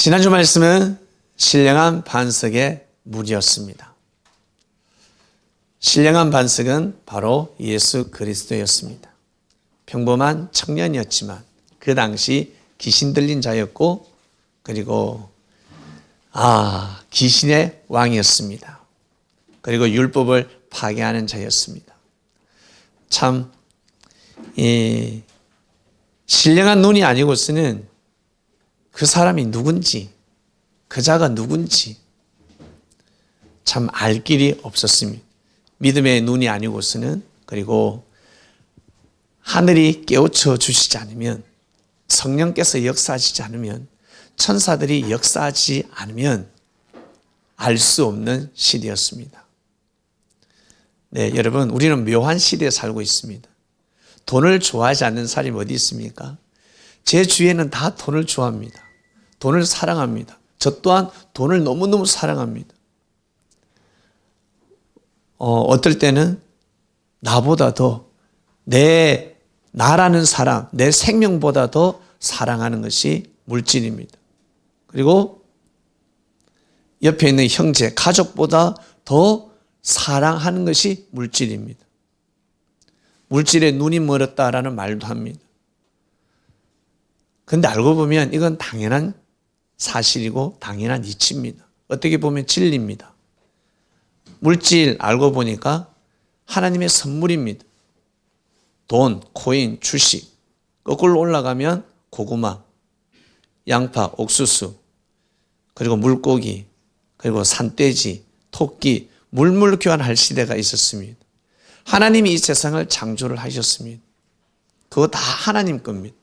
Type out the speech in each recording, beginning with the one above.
지난주 말씀은 신령한 반석의 물이었습니다. 신령한 반석은 바로 예수 그리스도였습니다. 평범한 청년이었지만 그 당시 귀신 들린 자였고 그리고 귀신의 왕이었습니다. 그리고 율법을 파괴하는 자였습니다. 참 신령한 눈이 아니고서는 그 사람이 누군지, 그 자가 누군지 참 알 길이 없었습니다. 믿음의 눈이 아니고서는, 그리고 하늘이 깨우쳐 주시지 않으면, 성령께서 역사하시지 않으면, 천사들이 역사하지 않으면 알 수 없는 시대였습니다. 네, 여러분, 우리는 묘한 시대에 살고 있습니다. 돈을 좋아하지 않는 사람이 어디 있습니까? 제 주위에는 다 돈을 좋아합니다. 돈을 사랑합니다. 저 또한 돈을 너무너무 사랑합니다. 어떨 때는 나보다 더 나라는 사람, 내 생명보다 더 사랑하는 것이 물질입니다. 그리고 옆에 있는 형제, 가족보다 더 사랑하는 것이 물질입니다. 물질에 눈이 멀었다라는 말도 합니다. 그런데 알고 보면 이건 당연한 사실이고 당연한 이치입니다. 어떻게 보면 진리입니다. 물질 알고 보니까 하나님의 선물입니다. 돈, 코인, 주식, 거꾸로 올라가면 고구마, 양파, 옥수수, 그리고 물고기, 그리고 산돼지, 토끼, 물물 교환할 시대가 있었습니다. 하나님이 이 세상을 창조를 하셨습니다. 그거 다 하나님 겁니다.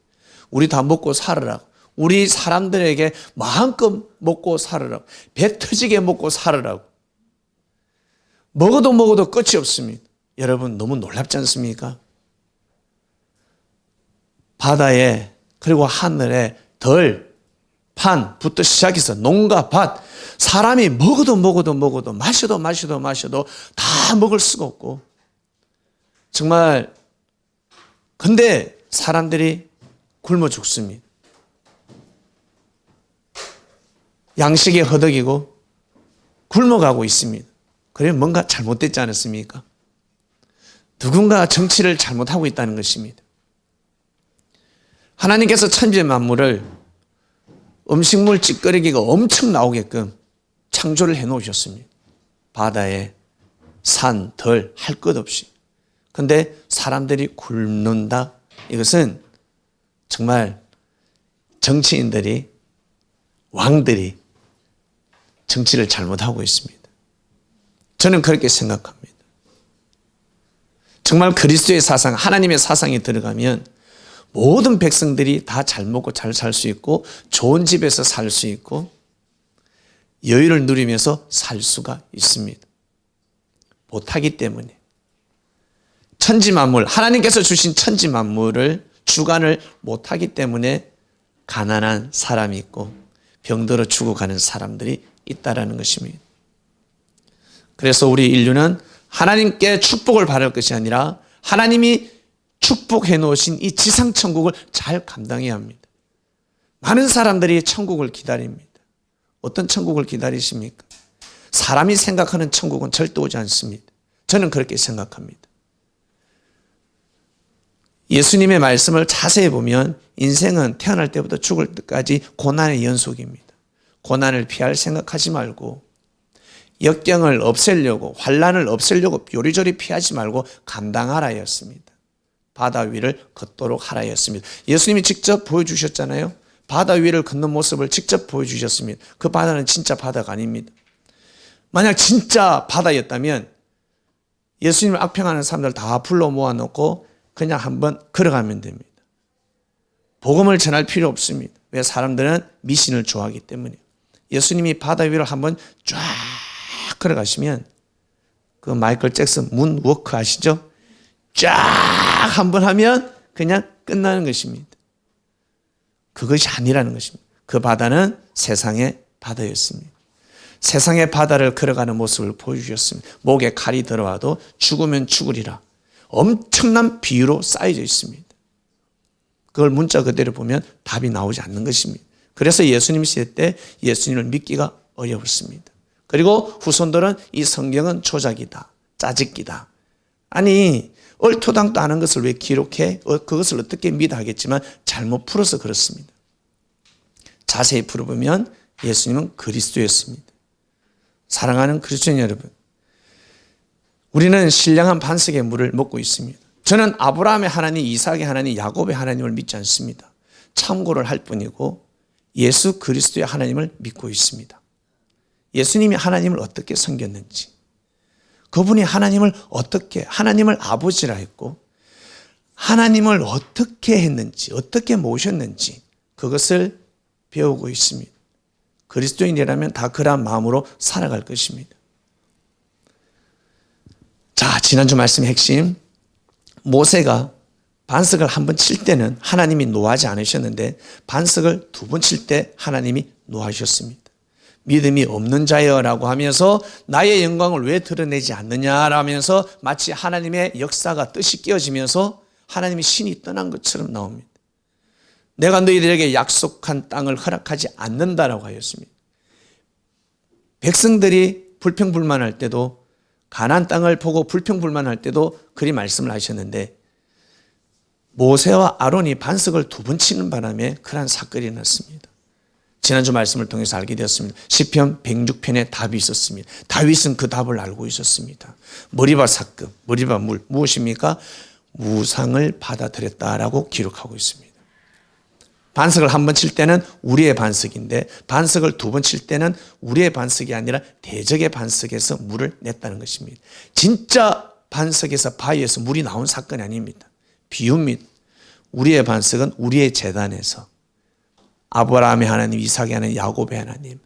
우리 다 먹고 살으라고, 우리 사람들에게 마음껏 먹고 살으라고, 배 터지게 먹고 살으라고. 먹어도 끝이 없습니다. 여러분, 너무 놀랍지 않습니까? 바다에, 그리고 하늘에 덜, 판부터 시작해서 농가, 밭, 사람이 먹어도 마셔도 다 먹을 수가 없고, 정말, 근데 사람들이 굶어 죽습니다. 양식에 허덕이고 굶어가고 있습니다. 그러면 뭔가 잘못됐지 않았습니까? 누군가 정치를 잘못하고 있다는 것입니다. 하나님께서 천지 만물을 음식물 찌꺼기가 엄청 나오게끔 창조를 해놓으셨습니다. 바다에 산, 덜, 할 것 없이. 근데 사람들이 굶는다? 이것은 정말 정치인들이, 왕들이 정치를 잘못하고 있습니다. 저는 그렇게 생각합니다. 정말 그리스도의 사상, 하나님의 사상이 들어가면 모든 백성들이 다 잘 먹고 잘 살 수 있고 좋은 집에서 살 수 있고 여유를 누리면서 살 수가 있습니다. 못하기 때문에. 천지만물, 하나님께서 주신 천지만물을 주관을 못하기 때문에 가난한 사람이 있고 병들어 죽어가는 사람들이 있다라는 것입니다. 그래서 우리 인류는 하나님께 축복을 바랄 것이 아니라 하나님이 축복해 놓으신 이 지상천국을 잘 감당해야 합니다. 많은 사람들이 천국을 기다립니다. 어떤 천국을 기다리십니까? 사람이 생각하는 천국은 절대 오지 않습니다. 저는 그렇게 생각합니다. 예수님의 말씀을 자세히 보면 인생은 태어날 때부터 죽을 때까지 고난의 연속입니다. 고난을 피할 생각하지 말고 역경을 없애려고, 환난을 없애려고 요리조리 피하지 말고 감당하라였습니다. 바다 위를 걷도록 하라였습니다. 예수님이 직접 보여주셨잖아요. 바다 위를 걷는 모습을 직접 보여주셨습니다. 그 바다는 진짜 바다가 아닙니다. 만약 진짜 바다였다면 예수님을 악평하는 사람들 다 불러 모아놓고 그냥 한번 걸어가면 됩니다. 복음을 전할 필요 없습니다. 왜? 사람들은 미신을 좋아하기 때문에. 예수님이 바다 위를 한번 쫙 걸어가시면 그 마이클 잭슨 문워크 아시죠? 쫙 한번 하면 그냥 끝나는 것입니다. 그것이 아니라는 것입니다. 그 바다는 세상의 바다였습니다. 세상의 바다를 걸어가는 모습을 보여주셨습니다. 목에 칼이 들어와도 죽으면 죽으리라. 엄청난 비유로 쌓여져 있습니다. 그걸 문자 그대로 보면 답이 나오지 않는 것입니다. 그래서 예수님 시대 때 예수님을 믿기가 어려웠습니다. 그리고 후손들은 이 성경은 조작이다, 짜집기다. 아니 얼토당도 않은 것을 왜 기록해? 그것을 어떻게 믿어 하겠지만 잘못 풀어서 그렇습니다. 자세히 풀어보면 예수님은 그리스도였습니다. 사랑하는 그리스도인 여러분, 우리는 신령한 반석의 물을 먹고 있습니다. 저는 아브라함의 하나님, 이삭의 하나님, 야곱의 하나님을 믿지 않습니다. 참고를 할 뿐이고 예수 그리스도의 하나님을 믿고 있습니다. 예수님이 하나님을 어떻게 섬겼는지, 그분이 하나님을 어떻게, 하나님을 아버지라 했고 하나님을 어떻게 했는지, 어떻게 모셨는지 그것을 배우고 있습니다. 그리스도인이라면 다 그러한 마음으로 살아갈 것입니다. 자, 지난주 말씀의 핵심, 모세가 반석을 한 번 칠 때는 하나님이 노하지 않으셨는데 반석을 두 번 칠 때 하나님이 노하셨습니다. 믿음이 없는 자여라고 하면서 나의 영광을 왜 드러내지 않느냐라면서 마치 하나님의 역사가 뜻이 깨어지면서 하나님이 신이 떠난 것처럼 나옵니다. 내가 너희들에게 약속한 땅을 허락하지 않는다라고 하였습니다. 백성들이 불평불만할 때도, 가나안 땅을 보고 불평불만할 때도 그리 말씀을 하셨는데 모세와 아론이 반석을 두 번 치는 바람에 그러한 사건이 일어났습니다. 지난주 말씀을 통해서 알게 되었습니다. 시편 106편에 답이 있었습니다. 다윗은 그 답을 알고 있었습니다. 머리바 사건, 머리바 물, 무엇입니까? 무상을 받아들였다라고 기록하고 있습니다. 반석을 한 번 칠 때는 우리의 반석인데 반석을 두 번 칠 때는 우리의 반석이 아니라 대적의 반석에서 물을 냈다는 것입니다. 진짜 반석에서 바위에서 물이 나온 사건이 아닙니다. 비유입니다. 우리의 반석은 우리의 제단에서 아브라함의 하나님, 이삭의 하나님, 야곱의 하나님,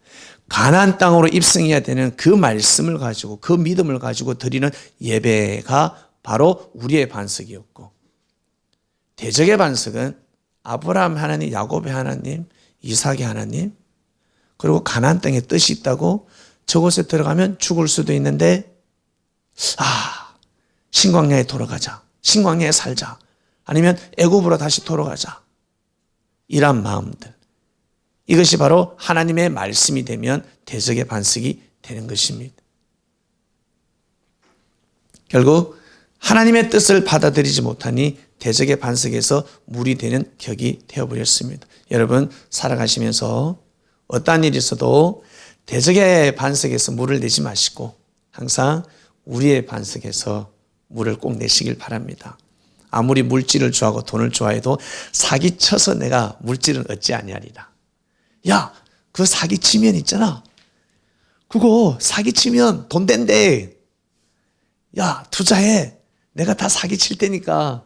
가나안 땅으로 입성해야 되는 그 말씀을 가지고, 그 믿음을 가지고 드리는 예배가 바로 우리의 반석이었고, 대적의 반석은 아브라함 하나님, 야곱의 하나님, 이삭의 하나님, 그리고 가나안 땅에 뜻이 있다고 저곳에 들어가면 죽을 수도 있는데 신광야에 돌아가자, 신광야에 살자, 아니면 애굽으로 다시 돌아가자, 이런 마음들, 이것이 바로 하나님의 말씀이 되면 대적의 반석이 되는 것입니다. 결국 하나님의 뜻을 받아들이지 못하니 대적의 반석에서 물이 되는 격이 되어버렸습니다. 여러분 살아가시면서 어떠한 일이 있어도 대적의 반석에서 물을 내지 마시고 항상 우리의 반석에서 물을 꼭 내시길 바랍니다. 아무리 물질을 좋아하고 돈을 좋아해도 사기쳐서 내가 물질은 얻지 아니하리라. 야, 그 사기치면 있잖아. 그거 사기치면 돈 된대. 야, 투자해. 내가 다 사기칠 테니까.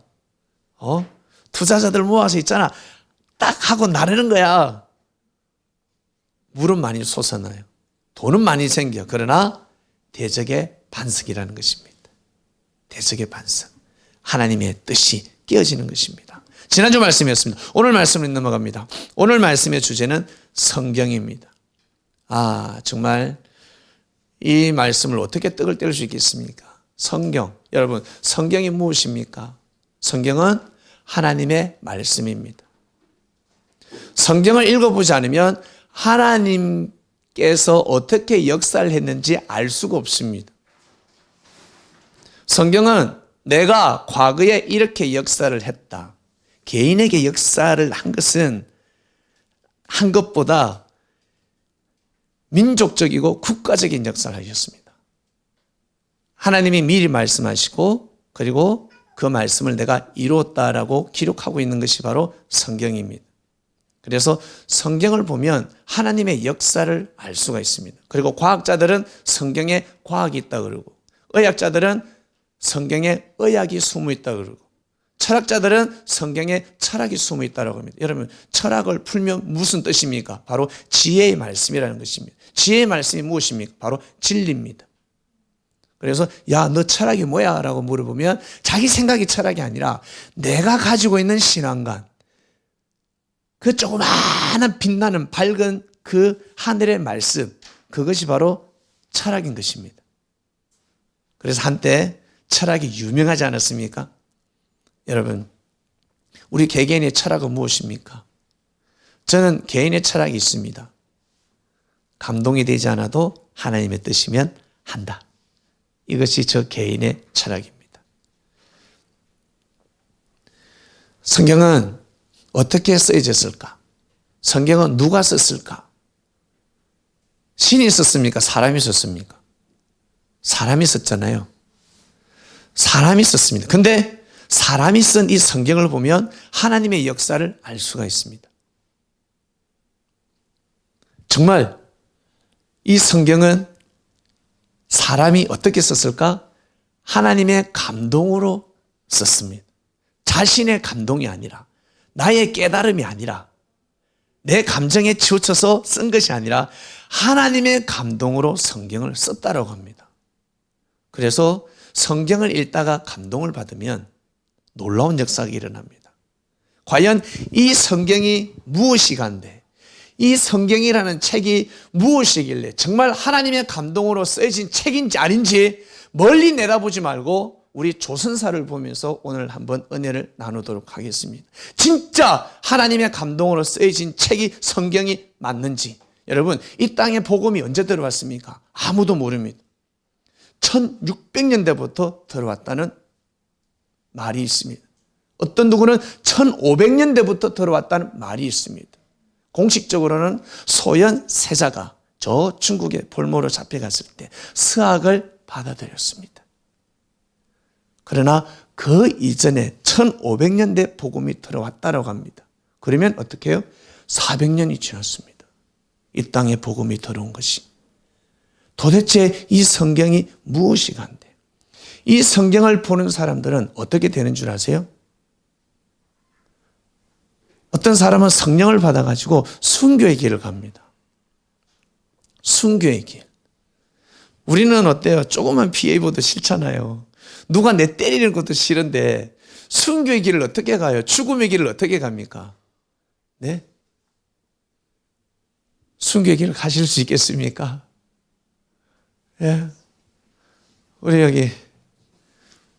투자자들 모아서 있잖아. 딱 하고 나르는 거야. 물은 많이 솟아나요. 돈은 많이 생겨. 그러나 대적의 반석이라는 것입니다. 대적의 반석. 하나님의 뜻이 깨어지는 것입니다. 지난주 말씀이었습니다. 오늘 말씀으로 넘어갑니다. 오늘 말씀의 주제는 성경입니다. 정말 이 말씀을 어떻게 떡을 뗄 수 있겠습니까? 성경. 여러분, 성경이 무엇입니까? 성경은 하나님의 말씀입니다. 성경을 읽어보지 않으면 하나님께서 어떻게 역사를 했는지 알 수가 없습니다. 성경은 내가 과거에 이렇게 역사를 했다, 개인에게 역사를 한 것은 한 것보다 민족적이고 국가적인 역사를 하셨습니다. 하나님이 미리 말씀하시고 그리고 그 말씀을 내가 이루었다라고 기록하고 있는 것이 바로 성경입니다. 그래서 성경을 보면 하나님의 역사를 알 수가 있습니다. 그리고 과학자들은 성경에 과학이 있다 그러고, 의학자들은 성경에 의학이 숨어 있다 그러고, 철학자들은 성경에 철학이 숨어 있다고 합니다. 여러분, 철학을 풀면 무슨 뜻입니까? 바로 지혜의 말씀이라는 것입니다. 지혜의 말씀이 무엇입니까? 바로 진리입니다. 그래서 야, 너 철학이 뭐야? 라고 물어보면 자기 생각이 철학이 아니라 내가 가지고 있는 신앙관, 그 조그마한 빛나는 밝은 그 하늘의 말씀, 그것이 바로 철학인 것입니다. 그래서 한때 철학이 유명하지 않았습니까? 여러분, 우리 개개인의 철학은 무엇입니까? 저는 개인의 철학이 있습니다. 감동이 되지 않아도 하나님의 뜻이면 한다. 이것이 저 개인의 철학입니다. 성경은 어떻게 쓰여졌을까? 성경은 누가 썼을까? 신이 썼습니까? 사람이 썼습니까? 사람이 썼잖아요. 사람이 썼습니다. 근데 사람이 쓴 이 성경을 보면 하나님의 역사를 알 수가 있습니다. 정말 이 성경은 사람이 어떻게 썼을까? 하나님의 감동으로 썼습니다. 자신의 감동이 아니라, 나의 깨달음이 아니라, 내 감정에 치우쳐서 쓴 것이 아니라 하나님의 감동으로 성경을 썼다라고 합니다. 그래서 성경을 읽다가 감동을 받으면 놀라운 역사가 일어납니다. 과연 이 성경이 무엇이간데, 이 성경이라는 책이 무엇이길래 정말 하나님의 감동으로 쓰여진 책인지 아닌지 멀리 내다보지 말고 우리 조선사를 보면서 오늘 한번 은혜를 나누도록 하겠습니다. 진짜 하나님의 감동으로 쓰여진 책이 성경이 맞는지. 여러분, 이 땅에 복음이 언제 들어왔습니까? 아무도 모릅니다. 1600년대부터 들어왔다는 말이 있습니다. 어떤 누구는 1500년대부터 들어왔다는 말이 있습니다. 공식적으로는 소련 세자가 저 중국의 볼모로 잡혀갔을 때 서학을 받아들였습니다. 그러나 그 이전에 1500년대 복음이 들어왔다고 합니다. 그러면 어떻게 해요? 400년이 지났습니다. 이 땅에 복음이 들어온 것이. 도대체 이 성경이 무엇이간데? 이 성경을 보는 사람들은 어떻게 되는 줄 아세요? 어떤 사람은 성령을 받아가지고 순교의 길을 갑니다. 순교의 길. 우리는 어때요? 조금만 피해 입어도 싫잖아요. 누가 내 때리는 것도 싫은데 순교의 길을 어떻게 가요? 죽음의 길을 어떻게 갑니까? 네? 순교의 길을 가실 수 있겠습니까? 예.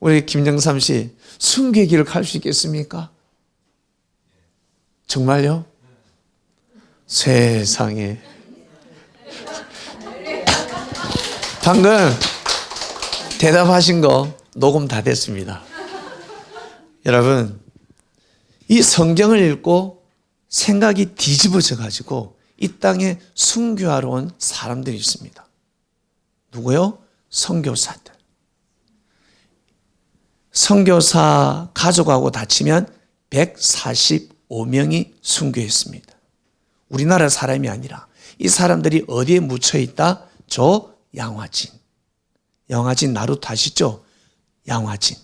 우리 김정삼 씨, 순교의 길을 갈 수 있겠습니까? 정말요? 세상에. 방금 대답하신 거 녹음 다 됐습니다. 여러분, 이 성경을 읽고 생각이 뒤집어져 가지고 이 땅에 순교하러 온 사람들이 있습니다. 누구요? 선교사들. 선교사 가족하고 다치면 145명이 순교했습니다. 우리나라 사람이 아니라 이 사람들이 어디에 묻혀 있다? 저 양화진. 양화진 나루토 아시죠? 양화진.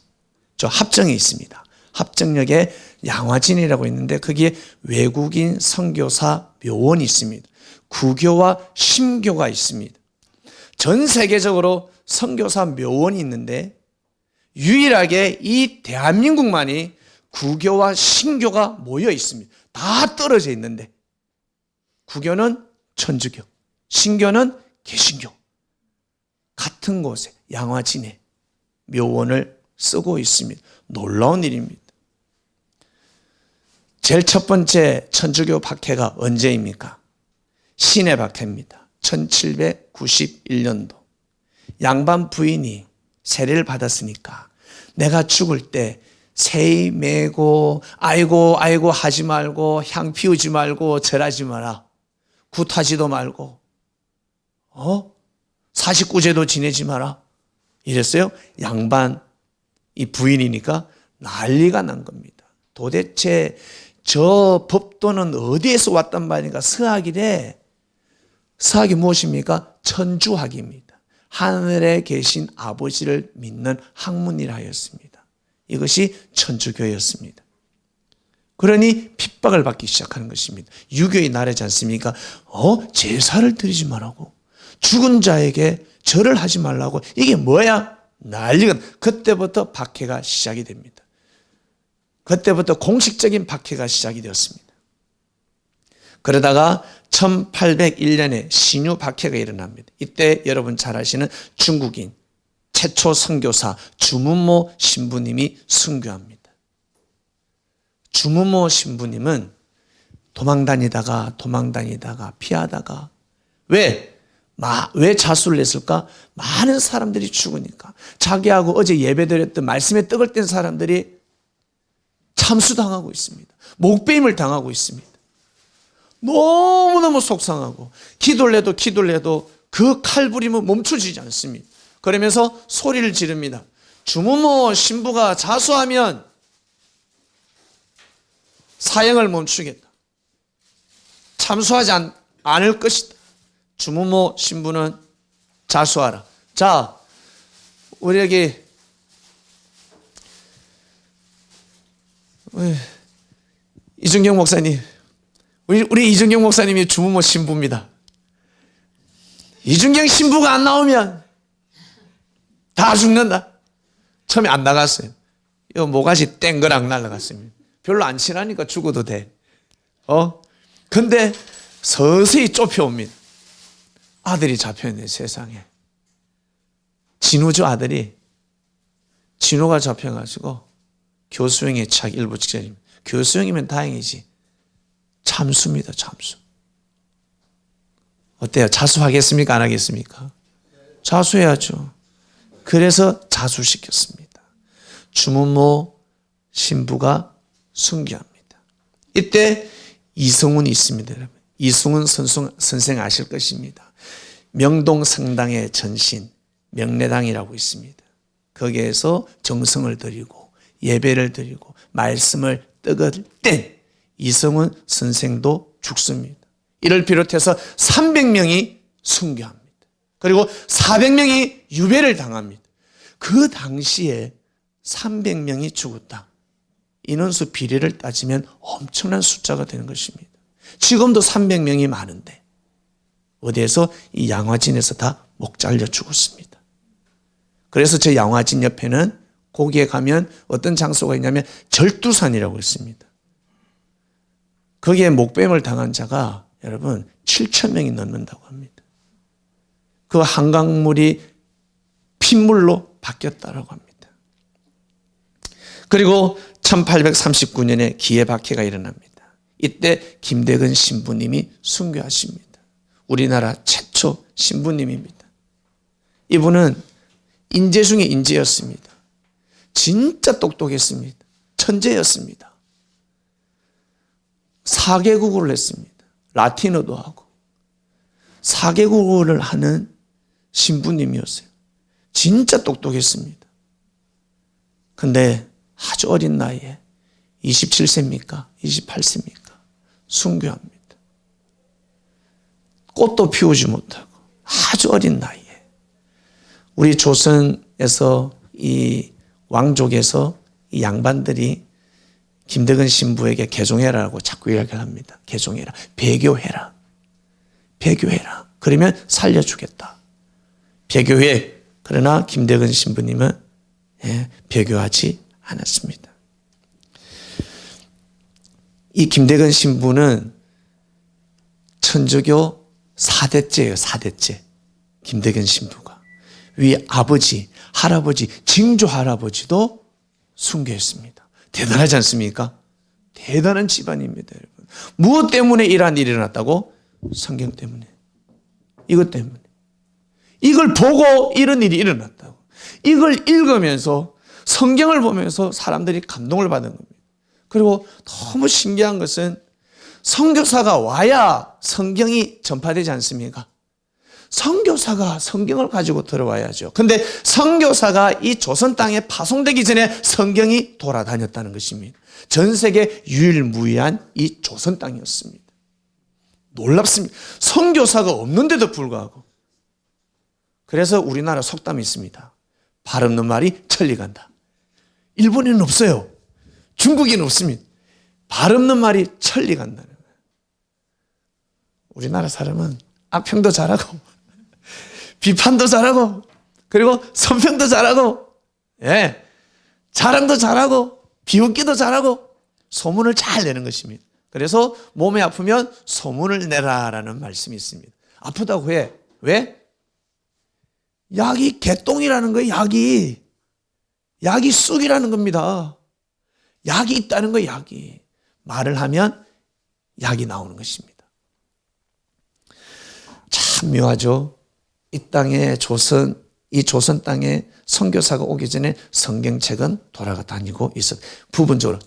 저 합정에 있습니다. 합정역에 양화진이라고 있는데 거기에 외국인 선교사 묘원이 있습니다. 구교와 심교가 있습니다. 전 세계적으로 선교사 묘원이 있는데 유일하게 이 대한민국만이 구교와 신교가 모여 있습니다. 다 떨어져 있는데 구교는 천주교, 신교는 개신교. 같은 곳에 양화진에 묘원을 쓰고 있습니다. 놀라운 일입니다. 제일 첫 번째 천주교 박해가 언제입니까? 신의 박해입니다. 1791년도. 양반 부인이 세례를 받았으니까 내가 죽을 때 세이 메고 아이고 하지 말고 향 피우지 말고 절하지 마라. 굿하지도 말고 49제도 지내지 마라. 이랬어요. 양반 이 부인이니까 난리가 난 겁니다. 도대체 저 법도는 어디에서 왔단 말인가? 서학이래. 서학이 무엇입니까? 천주학입니다. 하늘에 계신 아버지를 믿는 학문이라 하였습니다. 이것이 천주교였습니다. 그러니 핍박을 받기 시작하는 것입니다. 유교의 나라지 않습니까? 제사를 드리지 말라고. 죽은 자에게 절을 하지 말라고. 이게 뭐야? 난리가. 그때부터 박해가 시작이 됩니다. 그때부터 공식적인 박해가 시작이 되었습니다. 그러다가 1801년에 신유 박해가 일어납니다. 이때 여러분 잘 아시는 중국인 최초 선교사 주문모 신부님이 순교합니다. 주문모 신부님은 도망다니다가 피하다가 왜 자수를 했을까? 많은 사람들이 죽으니까. 자기하고 어제 예배드렸던 말씀에 떡을 뗀 사람들이 참수당하고 있습니다. 목배임을 당하고 있습니다. 너무너무 속상하고 기도를 해도 그 칼부림은 멈춰지지 않습니다. 그러면서 소리를 지릅니다. 주무모 신부가 자수하면 사형을 멈추겠다. 참수하지 않을 것이다. 주무모 신부는 자수하라. 자, 우리에게 이준경 목사님, 우리 이준경 목사님이 주무모 신부입니다. 이준경 신부가 안 나오면 다 죽는다. 처음에 안 나갔어요. 이 모가지 땡그랑 날아갔습니다. 별로 안 친하니까 죽어도 돼. 근데 서서히 좁혀옵니다. 아들이 잡혀있네, 세상에. 진우죠, 아들이. 진우가 잡혀가지고 교수형에 착 일부 직전입니다. 교수형이면 다행이지. 참수입니다, 참수. 어때요? 자수하겠습니까? 안 하겠습니까? 자수해야죠. 그래서 자수시켰습니다. 주무모 신부가 순교합니다. 이때 이성훈이 있습니다, 여러분. 이승훈 선생 아실 것입니다. 명동성당의 전신 명례당이라고 있습니다. 거기에서 정성을 드리고 예배를 드리고 말씀을 떡을 뗀 이성훈 선생도 죽습니다. 이를 비롯해서 300명이 순교합니다. 그리고 400명이 유배를 당합니다. 그 당시에 300명이 죽었다. 인원수 비례를 따지면 엄청난 숫자가 되는 것입니다. 지금도 300명이 많은데 어디에서? 이 양화진에서 다 목 잘려 죽었습니다. 그래서 저 양화진 옆에는 거기에 가면 어떤 장소가 있냐면 절두산이라고 있습니다. 거기에 목뱀을 당한 자가 여러분 7,000명이 넘는다고 합니다. 그 한강물이 핏물로 바뀌었다고 합니다. 그리고 1839년에 기해박해가 일어납니다. 이때 김대근 신부님이 순교하십니다. 우리나라 최초 신부님입니다. 이분은 인재 중에 인재였습니다. 진짜 똑똑했습니다. 천재였습니다. 4개국어를 했습니다. 라틴어도 하고 4개국어를 하는 신부님이었어요. 진짜 똑똑했습니다. 근데 아주 어린 나이에 27세입니까? 28세입니까? 순교합니다. 꽃도 피우지 못하고 아주 어린 나이에. 우리 조선에서 이 왕족에서 이 양반들이 김대근 신부에게 개종해라라고 자꾸 이야기를 합니다. 개종해라. 배교해라. 배교해라. 그러면 살려주겠다. 배교해. 그러나 김대근 신부님은 배교하지 않았습니다. 이 김대근 신부는 천주교 4대째예요. 4대째. 김대근 신부가. 위 아버지, 할아버지, 증조 할아버지도 순교했습니다. 대단하지 않습니까? 대단한 집안입니다, 여러분. 무엇 때문에 이러한 일이 일어났다고? 성경 때문에. 이것 때문에. 이걸 보고 이런 일이 일어났다고. 이걸 읽으면서 성경을 보면서 사람들이 감동을 받은 겁니다. 그리고 너무 신기한 것은 선교사가 와야 성경이 전파되지 않습니까? 선교사가 성경을 가지고 들어와야죠. 근데 선교사가 이 조선 땅에 파송되기 전에 성경이 돌아다녔다는 것입니다. 전 세계 유일무이한 이 조선 땅이었습니다. 놀랍습니다. 선교사가 없는데도 불구하고. 그래서 우리나라 속담이 있습니다. 발 없는 말이 천리 간다. 일본에는 없어요. 중국에는 없습니다. 발 없는 말이 천리 간다는 거예요. 우리나라 사람은 악평도 잘하고 비판도 잘하고 그리고 선평도 잘하고 자랑도 잘하고 비웃기도 잘하고 소문을 잘 내는 것입니다. 그래서 몸이 아프면 소문을 내라라는 말씀이 있습니다. 아프다고 해. 왜? 약이 개똥이라는 거예요. 약이 쑥이라는 겁니다. 약이 있다는 거예요. 약이. 말을 하면 약이 나오는 것입니다. 참 묘하죠. 이 조선 땅에 선교사가 오기 전에 성경책은 돌아다니고 있었. 부분적으로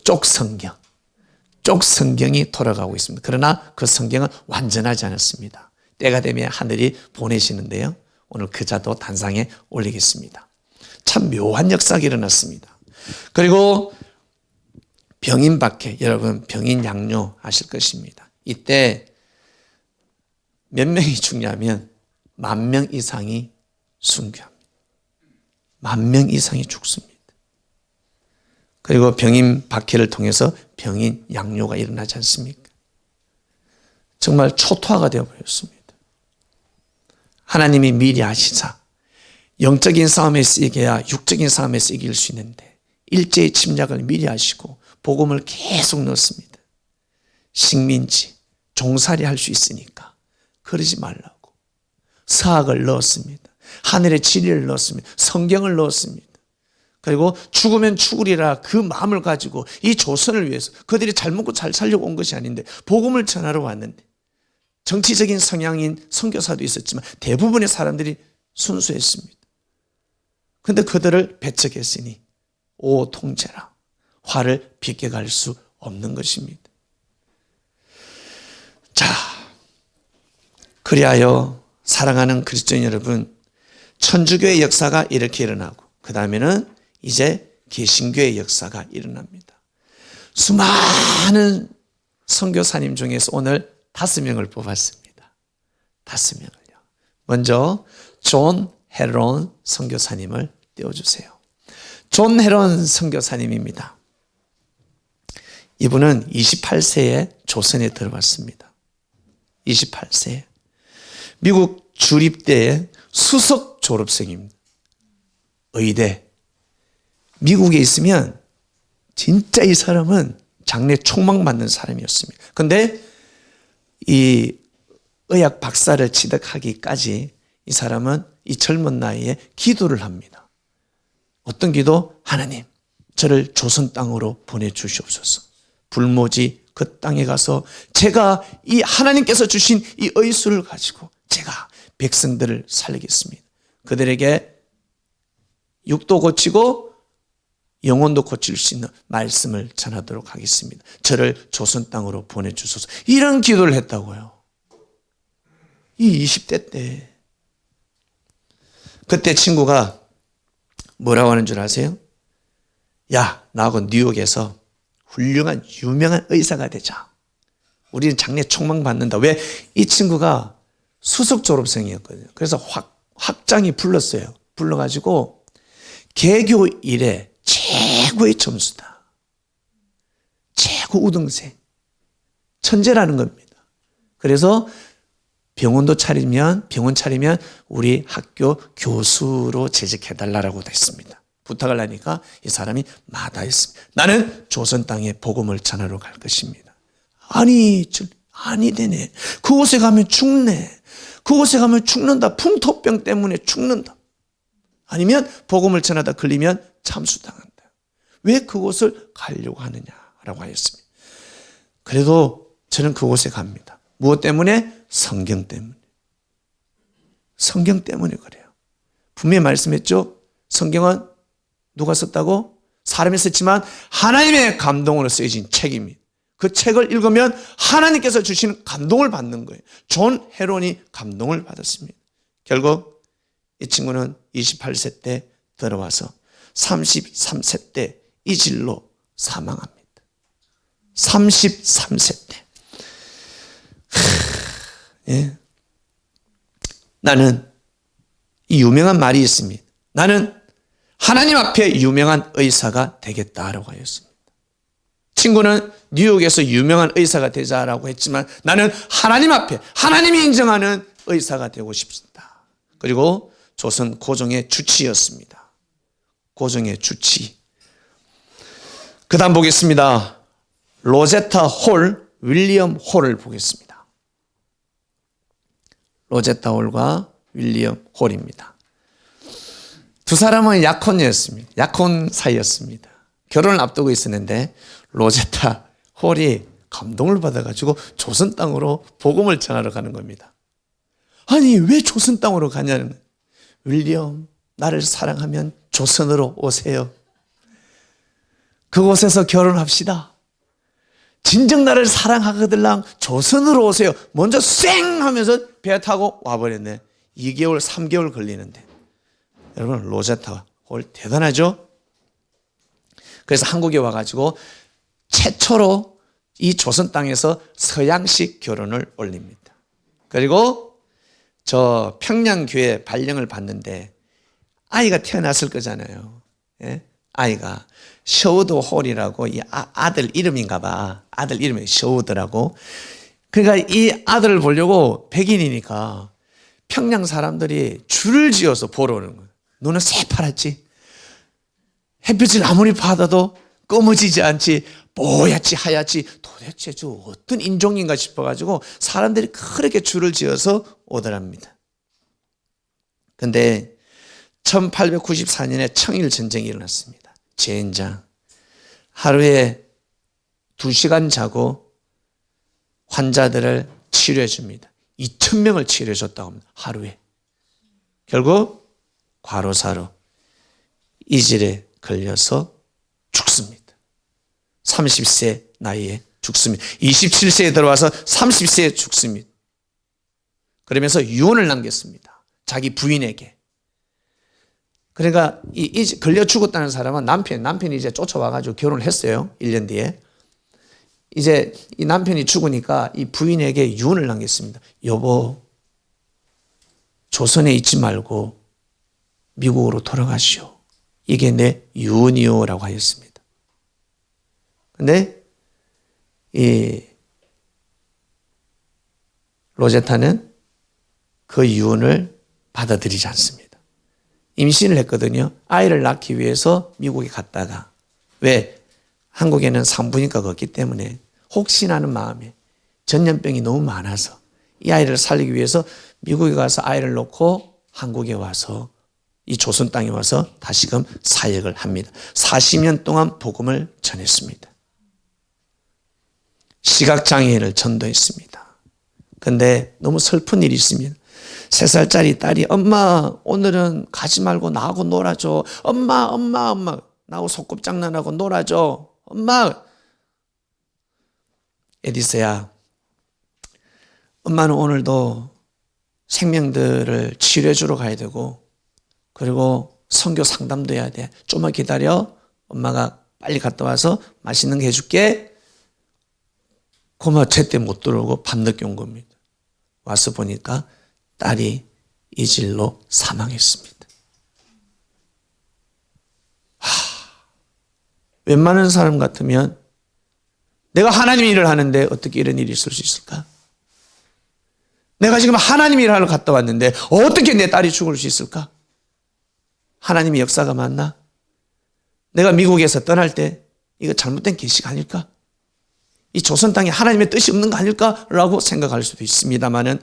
쪽성경이 돌아가고 있습니다. 그러나 그 성경은 완전하지 않았습니다. 때가 되면 하늘이 보내시는데요. 오늘 그 자도 단상에 올리겠습니다. 참 묘한 역사가 일어났습니다. 그리고 병인 박해, 여러분 병인 양료 아실 것입니다. 이때 몇 명이 죽냐면 10,000명 이상이 순교합니다. 10,000명 이상이 죽습니다. 그리고 병인 박해를 통해서 병인 양료가 일어나지 않습니까? 정말 초토화가 되어버렸습니다. 하나님이 미리 아시사 영적인 싸움에서 이겨야 육적인 싸움에서 이길 수 있는데 일제의 침략을 미리 아시고 복음을 계속 넣었습니다. 식민지, 종살이 할 수 있으니까 그러지 말라고 사학을 넣었습니다. 하늘의 진리를 넣었습니다. 성경을 넣었습니다. 그리고 죽으면 죽으리라 그 마음을 가지고 이 조선을 위해서 그들이 잘 먹고 잘 살려고 온 것이 아닌데 복음을 전하러 왔는데 정치적인 성향인 선교사도 있었지만 대부분의 사람들이 순수했습니다. 그런데 그들을 배척했으니 오 통제라 화를 비껴갈 수 없는 것입니다. 자, 그리하여 사랑하는 그리스도인 여러분, 천주교의 역사가 이렇게 일어나고 그 다음에는 이제 개신교의 역사가 일어납니다. 수많은 선교사님 중에서 오늘 5명을 뽑았습니다. 5명을요. 먼저 존 헤론 선교사님을 띄워주세요. 존 헤론 선교사님입니다. 이분은 28세에 조선에 들어왔습니다. 28세에. 미국 주립대의 수석 졸업생입니다. 의대. 미국에 있으면 진짜 이 사람은 장래 촉망받는 사람이었습니다. 그런데 이 의학 박사를 취득하기까지 이 사람은 이 젊은 나이에 기도를 합니다. 어떤 기도? 하나님, 저를 조선 땅으로 보내주시옵소서. 불모지 그 땅에 가서 제가 이 하나님께서 주신 이 의술을 가지고 제가 백성들을 살리겠습니다. 그들에게 육도 고치고 영혼도 고칠 수 있는 말씀을 전하도록 하겠습니다. 저를 조선 땅으로 보내주소서. 이런 기도를 했다고요. 이 20대 때. 그때 친구가 뭐라고 하는 줄 아세요? 야, 나하고 뉴욕에서 훌륭한 유명한 의사가 되자. 우리는 장래 촉망받는다. 왜? 이 친구가 수석 졸업생이었거든요. 그래서 학장이 불렀어요. 불러가지고 개교 이래 최고의 점수다. 최고 우등생. 천재라는 겁니다. 그래서 병원 차리면 우리 학교 교수로 재직해달라고 했습니다. 부탁을 하니까 이 사람이 마다했습니다. 나는 조선 땅에 복음을 전하러 갈 것입니다. 아니 되네. 그곳에 가면 죽네. 그곳에 가면 죽는다. 풍토병 때문에 죽는다. 아니면 복음을 전하다 걸리면 참수당한다. 왜 그곳을 가려고 하느냐라고 하였습니다. 그래도 저는 그곳에 갑니다. 무엇 때문에? 성경 때문에. 성경 때문에 그래요. 분명히 말씀했죠. 성경은 누가 썼다고? 사람이 썼지만 하나님의 감동으로 쓰여진 책입니다. 그 책을 읽으면 하나님께서 주시는 감동을 받는 거예요. 존 헤론이 감동을 받았습니다. 결국 이 친구는 28세 때 들어와서 33세 때 이 질로 사망합니다. 33세 때. 예. 나는 이 유명한 말이 있습니다. 나는 하나님 앞에 유명한 의사가 되겠다라고 하였습니다. 친구는 뉴욕에서 유명한 의사가 되자라고 했지만 나는 하나님 앞에 하나님이 인정하는 의사가 되고 싶습니다. 그리고 조선 고종의 주치였습니다. 고종의 주치. 그 다음 보겠습니다. 로제타 홀, 윌리엄 홀을 보겠습니다. 로제타 홀과 윌리엄 홀입니다. 두 사람은 약혼이었습니다. 약혼 사이였습니다. 결혼을 앞두고 있었는데 로제타 홀이 감동을 받아가지고 조선 땅으로 복음을 전하러 가는 겁니다. 아니 왜 조선 땅으로 가냐는 거예요. 윌리엄, 나를 사랑하면 조선으로 오세요. 그곳에서 결혼합시다. 진정 나를 사랑하거들랑 조선으로 오세요. 먼저 쌩 하면서 배 타고 와버렸네. 2개월 3개월 걸리는데. 여러분 로제타 홀 대단하죠? 그래서 한국에 와가지고 최초로 이 조선 땅에서 서양식 결혼을 올립니다. 그리고 저 평양교회 발령을 받는데 아이가 태어났을 거잖아요. 예? 아이가 셔우드 홀이라고 이 아들 이름인가 봐. 아들 이름이 셔우드라고. 그러니까 이 아들을 보려고 백인이니까 평양 사람들이 줄을 지어서 보러 오는 거예요. 눈은 새파랗지. 햇빛을 아무리 받아도 검어지지 않지. 뽀얗지 하얗지. 도대체 저 어떤 인종인가 싶어가지고 사람들이 그렇게 줄을 지어서 오더랍니다. 근데 1894년에 청일전쟁이 일어났습니다. 젠장. 하루에 2시간 자고 환자들을 치료해 줍니다. 2,000명을 치료해 줬다고 합니다. 하루에. 결국 과로사로 이질에 걸려서 죽습니다. 30세 나이에 죽습니다. 27세에 들어와서 30세에 죽습니다. 그러면서 유언을 남겼습니다. 자기 부인에게. 그러니까 이 걸려 죽었다는 사람은 남편이 이제 쫓아와가지고 결혼을 했어요. 1년 뒤에. 이제 이 남편이 죽으니까 이 부인에게 유언을 남겼습니다. 여보, 조선에 있지 말고 미국으로 돌아가시오. 이게 내 유언이요라고 하였습니다. 근데 이 로제타는 그 유언을 받아들이지 않습니다. 임신을 했거든요. 아이를 낳기 위해서 미국에 갔다가 왜? 한국에는 산부인과가 없기 때문에 혹시나 하는 마음에 전염병이 너무 많아서 이 아이를 살리기 위해서 미국에 가서 아이를 놓고 한국에 와서 이 조선 땅에 와서 다시금 사역을 합니다. 40년 동안 복음을 전했습니다. 시각장애인을 전도했습니다. 근데 너무 슬픈 일이 있습니다. 3살짜리 딸이 엄마 오늘은 가지 말고 나하고 놀아줘. 엄마 나하고 소꿉장난하고 놀아줘. 엄마. 에디스야, 엄마는 오늘도 생명들을 치료해 주러 가야 되고 그리고 선교 상담도 해야 돼. 좀만 기다려. 엄마가 빨리 갔다 와서 맛있는 거 해줄게. 고마 제때 못 들어오고 밤늦게 온 겁니다. 와서 보니까 딸이 이질로 사망했습니다. 웬만한 사람 같으면 내가 하나님 일을 하는데 어떻게 이런 일이 있을 수 있을까? 내가 지금 하나님 일을 하러 갔다 왔는데 어떻게 내 딸이 죽을 수 있을까? 하나님의 역사가 맞나? 내가 미국에서 떠날 때 이거 잘못된 계시가 아닐까? 이 조선 땅에 하나님의 뜻이 없는 거 아닐까라고 생각할 수도 있습니다만은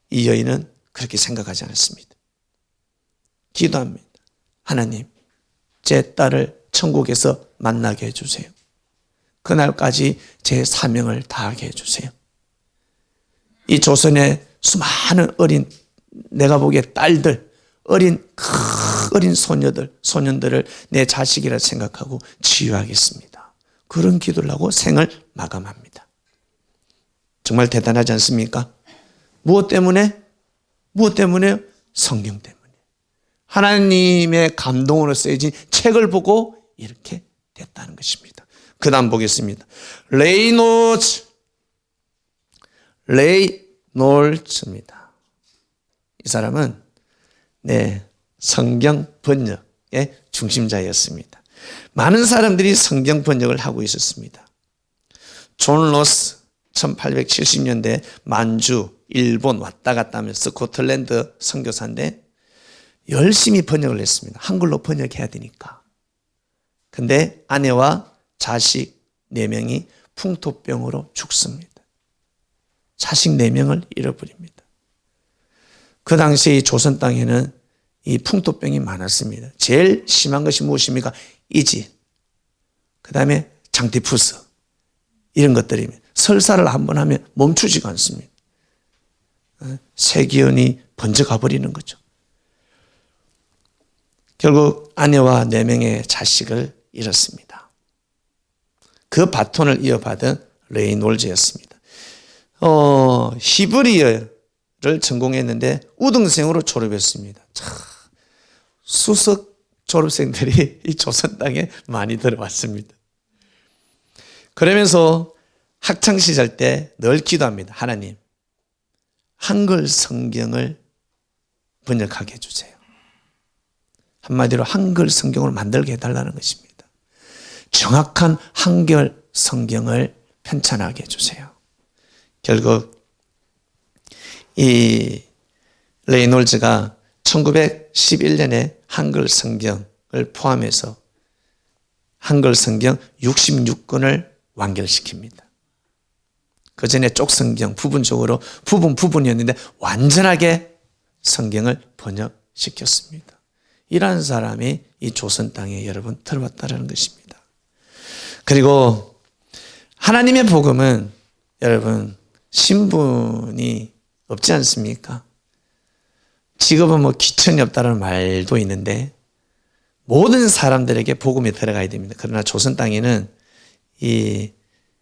이 여인은 그렇게 생각하지 않았습니다. 기도합니다. 하나님, 제 딸을 천국에서 만나게 해주세요. 그날까지 제 사명을 다하게 해주세요. 이 조선의 수많은 어린, 내가 보기에 딸들, 어린 소년들을 내 자식이라 생각하고 치유하겠습니다. 그런 기도를 하고 생을 마감합니다. 정말 대단하지 않습니까? 무엇 때문에? 성경 때문에. 하나님의 감동으로 쓰여진 책을 보고 이렇게 됐다는 것입니다. 그 다음 보겠습니다. 레이놀츠입니다. 이 사람은 성경 번역의 중심자였습니다. 많은 사람들이 성경 번역을 하고 있었습니다. 존 로스 1870년대 만주, 일본 왔다 갔다 하면서 스코틀랜드 선교사인데 열심히 번역을 했습니다. 한글로 번역해야 되니까. 근데 아내와 자식 4명이 풍토병으로 죽습니다. 자식 4명을 잃어버립니다. 그 당시에 이 조선 땅에는 이 풍토병이 많았습니다. 제일 심한 것이 무엇입니까? 이질, 그 다음에 장티푸스 이런 것들입니다. 설사를 한번 하면 멈추지가 않습니다. 세기연이 번져가 버리는 거죠. 결국 아내와 4명의 자식을 잃었습니다. 그 바톤을 이어받은 레이놀즈였습니다. 히브리어를 전공했는데 우등생으로 졸업했습니다. 수석 졸업생들이 이 조선 땅에 많이 들어왔습니다. 그러면서 학창시절 때 늘 기도합니다. 하나님, 한글 성경을 번역하게 해주세요. 한마디로 한글 성경을 만들게 해달라는 것입니다. 정확한 한글 성경을 편찬하게 해주세요. 결국 이 레이놀즈가 1911년에 한글 성경을 포함해서 한글 성경 66권을 완결시킵니다. 그 전에 쪽성경 부분적으로 부분이었는데 완전하게 성경을 번역시켰습니다. 이러한 사람이 이 조선 땅에 여러분 들어왔다는 것입니다. 그리고 하나님의 복음은 여러분 신분이 없지 않습니까? 직업은 뭐 기천이 없다는 말도 있는데 모든 사람들에게 복음이 들어가야 됩니다. 그러나 조선 땅에는 이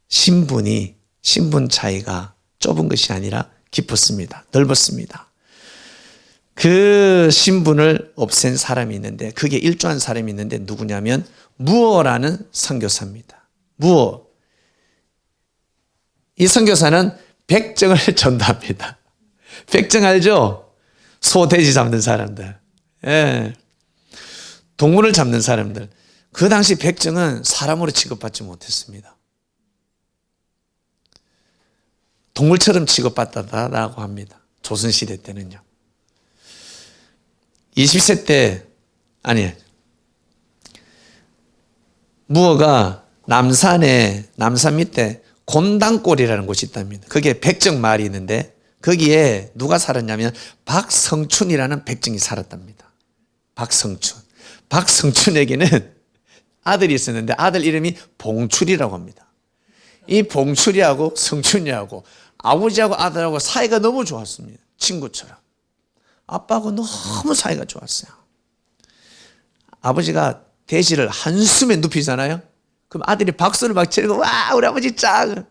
신분 차이가 좁은 것이 아니라 깊었습니다. 넓었습니다. 그 신분을 없앤 사람이 있는데 그게 일조한 사람이 있는데 누구냐면 무어라는 선교사입니다. 무어. 이 선교사는 백정을 전도합니다. 백정 알죠? 소, 돼지 잡는 사람들. 예. 동물을 잡는 사람들. 그 당시 백정은 사람으로 취급받지 못했습니다. 동물처럼 취급받았다라고 합니다. 조선시대 때는요. 20세 때, 무어가 남산 밑에 곤당골이라는 곳이 있답니다. 거기에 백정 마을이 있는데 거기에 누가 살았냐면 박성춘이라는 백정이 살았답니다. 박성춘에게는 아들이 있었는데 아들 이름이 봉출이라고 합니다. 이 봉출이하고 성춘이하고 아버지하고 아들하고 사이가 너무 좋았습니다. 친구처럼. 아빠하고 너무 사이가 좋았어요. 아버지가 돼지를 한숨에 눕히잖아요. 그럼 아들이 박수를 막 치고 와 우리 아버지 짱.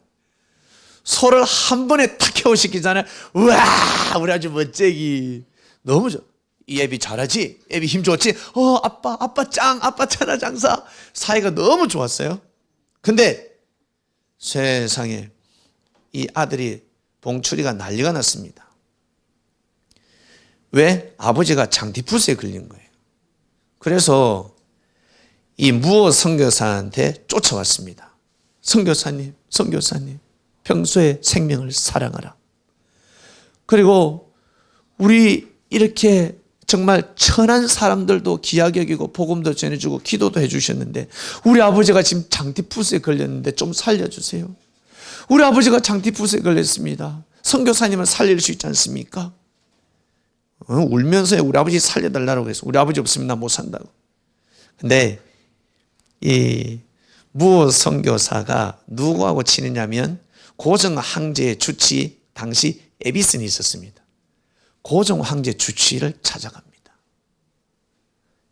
소를 한 번에 탁 개워시키잖아요. 와 우리 아주 멋쟁이. 너무 좋아. 이 애비 잘하지? 애비 힘 좋지? 아빠 짱, 아빠 천하장사. 사이가 너무 좋았어요. 근데 세상에 이 아들이 봉출이가 난리가 났습니다. 왜? 아버지가 장티푸스에 걸린 거예요. 그래서 이 무어 선교사한테 쫓아왔습니다. 선교사님, 평소에 생명을 사랑하라. 그리고 우리 이렇게 정말 천한 사람들도 귀하게 여기고 복음도 전해주고 기도도 해주셨는데 우리 아버지가 지금 장티푸스에 걸렸는데 좀 살려주세요. 우리 아버지가 장티푸스에 걸렸습니다. 선교사님을 살릴 수 있지 않습니까? 울면서 우리 아버지 살려달라고 해서 우리 아버지 없으면 나 못 산다고. 근데 이 무어 선교사가 누구하고 치느냐면 고종 황제의 주치 당시 에비슨이 있었습니다. 고종 황제 주치를 찾아갑니다.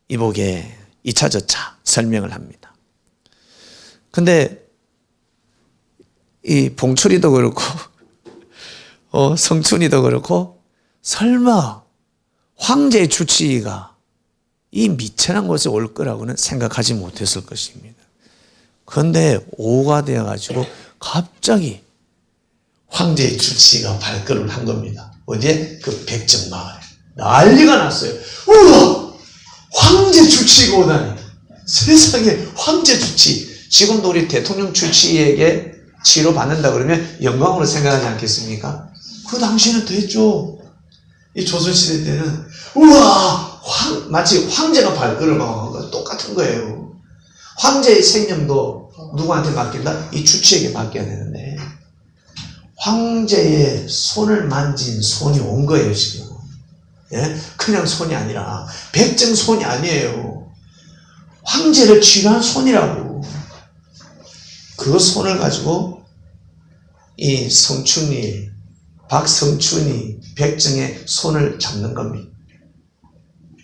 이복에 2차 저차 설명을 합니다. 근데 이 봉출이도 그렇고 성춘이도 그렇고 설마 황제 주치의가 이 미천한 곳에 올 거라고는 생각하지 못했을 것입니다. 그런데 오후가 되어가지고 갑자기 황제 주치의가 발걸음을 한 겁니다. 어디에? 그 백정마을에. 난리가 났어요. 우와! 황제 주치의가 오다니. 세상에 황제 주치의. 지금도 우리 대통령 주치의에게 치료받는다 그러면 영광으로 생각하지 않겠습니까? 그 당시에는 됐죠. 이 조선시대 때는 우와! 마치 황제가 발걸음한 거 똑같은 거예요. 황제의 생명도 누구한테 맡긴다? 이 주치에게 맡겨야 되는데 황제의 손을 만진 손이 온 거예요 지금. 예? 그냥 손이 아니라 백정 손이 아니에요. 황제를 치료한 손이라고. 그 손을 가지고 이 성춘이, 박성춘이 백정의 손을 잡는 겁니다.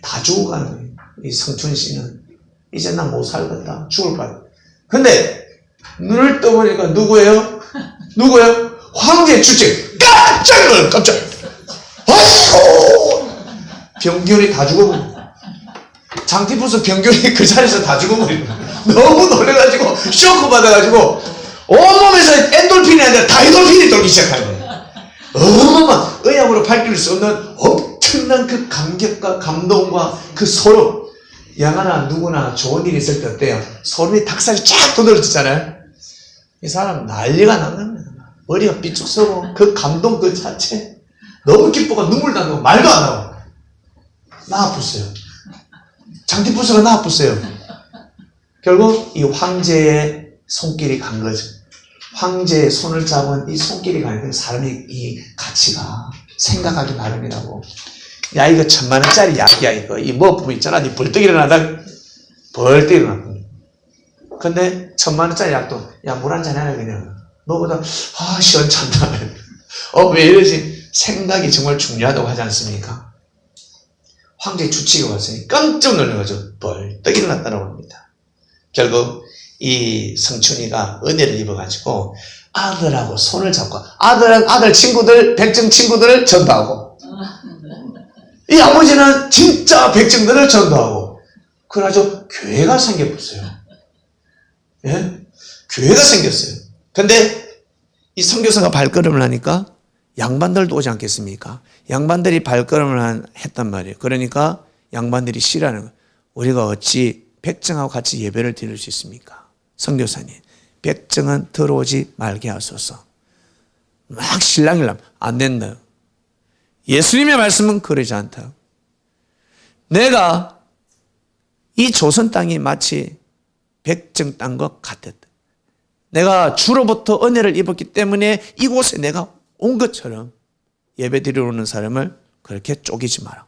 다 죽어가는 거예요. 이 성춘 씨는 이제 나 못 살겠다. 죽을 것 같아. 근데 눈을 떠보니까 누구예요? 누구예요? 황제 주책. 깜짝 놀랐어요. 깜짝. 아이고! 병균이 다 죽어버려. 장티푸스 병균이 그 자리에서 다 죽어버리는 거예요. 너무 놀래가지고 쇼크 받아가지고 온몸에서 엔돌핀이 아니라 다이돌핀이 돌기 시작하는 거예요. 어마어마한 의학으로 밝힐 수 없는 엄청난 그 감격과 감동과 그 소름. 양하나 누구나 좋은 일이 있을 때 어때요? 소름이 닭살이 쫙 돋아지잖아요. 이 사람 난리가 난 겁니다. 머리가 삐쭉 서고 그 감동 그 자체 너무 기뻐가 눈물 나고 말도 안 하고 나 아팠어요. 장티푸스가 나 아팠어요. 결국 이 황제의 손길이 간 거죠. 황제의 손을 잡은 이 손길이 가니까 사람이 이 가치가 생각하기 나름이라고. 야, 이거 1000만원짜리 약이야, 이거. 이 먹어보면 있잖아. 니 벌떡 일어나다 벌떡 일어나. 근데 1000만원짜리 약도, 야, 물 한잔 해라, 그냥. 너보다, 시원찮다. 왜 이러지? 생각이 정말 중요하다고 하지 않습니까? 황제 주치가 왔으니 깜짝 놀라가지고 벌떡 일어났다고 합니다. 결국 이 성춘이가 은혜를 입어가지고 아들하고 손을 잡고 아들 친구들, 백정 친구들을 전도하고 이 아버지는 진짜 백정들을 전도하고 그래가지고 교회가 생겨버렸어요. 예? 교회가 생겼어요. 근데 이 선교사가 발걸음을 하니까 양반들도 오지 않겠습니까? 양반들이 발걸음을 했단 말이에요. 그러니까 양반들이 싫어하는 거예요. 우리가 어찌 백정하고 같이 예배를 드릴 수 있습니까? 선교사님, 백정은 들어오지 말게 하소서. 막 실랑일랑 안 된다. 예수님의 말씀은 그러지 않다. 내가 이 조선 땅이 마치 백정 땅과 같았다. 내가 주로부터 은혜를 입었기 때문에 이곳에 내가 온 것처럼 예배드리러 오는 사람을 그렇게 쪼개지 마라.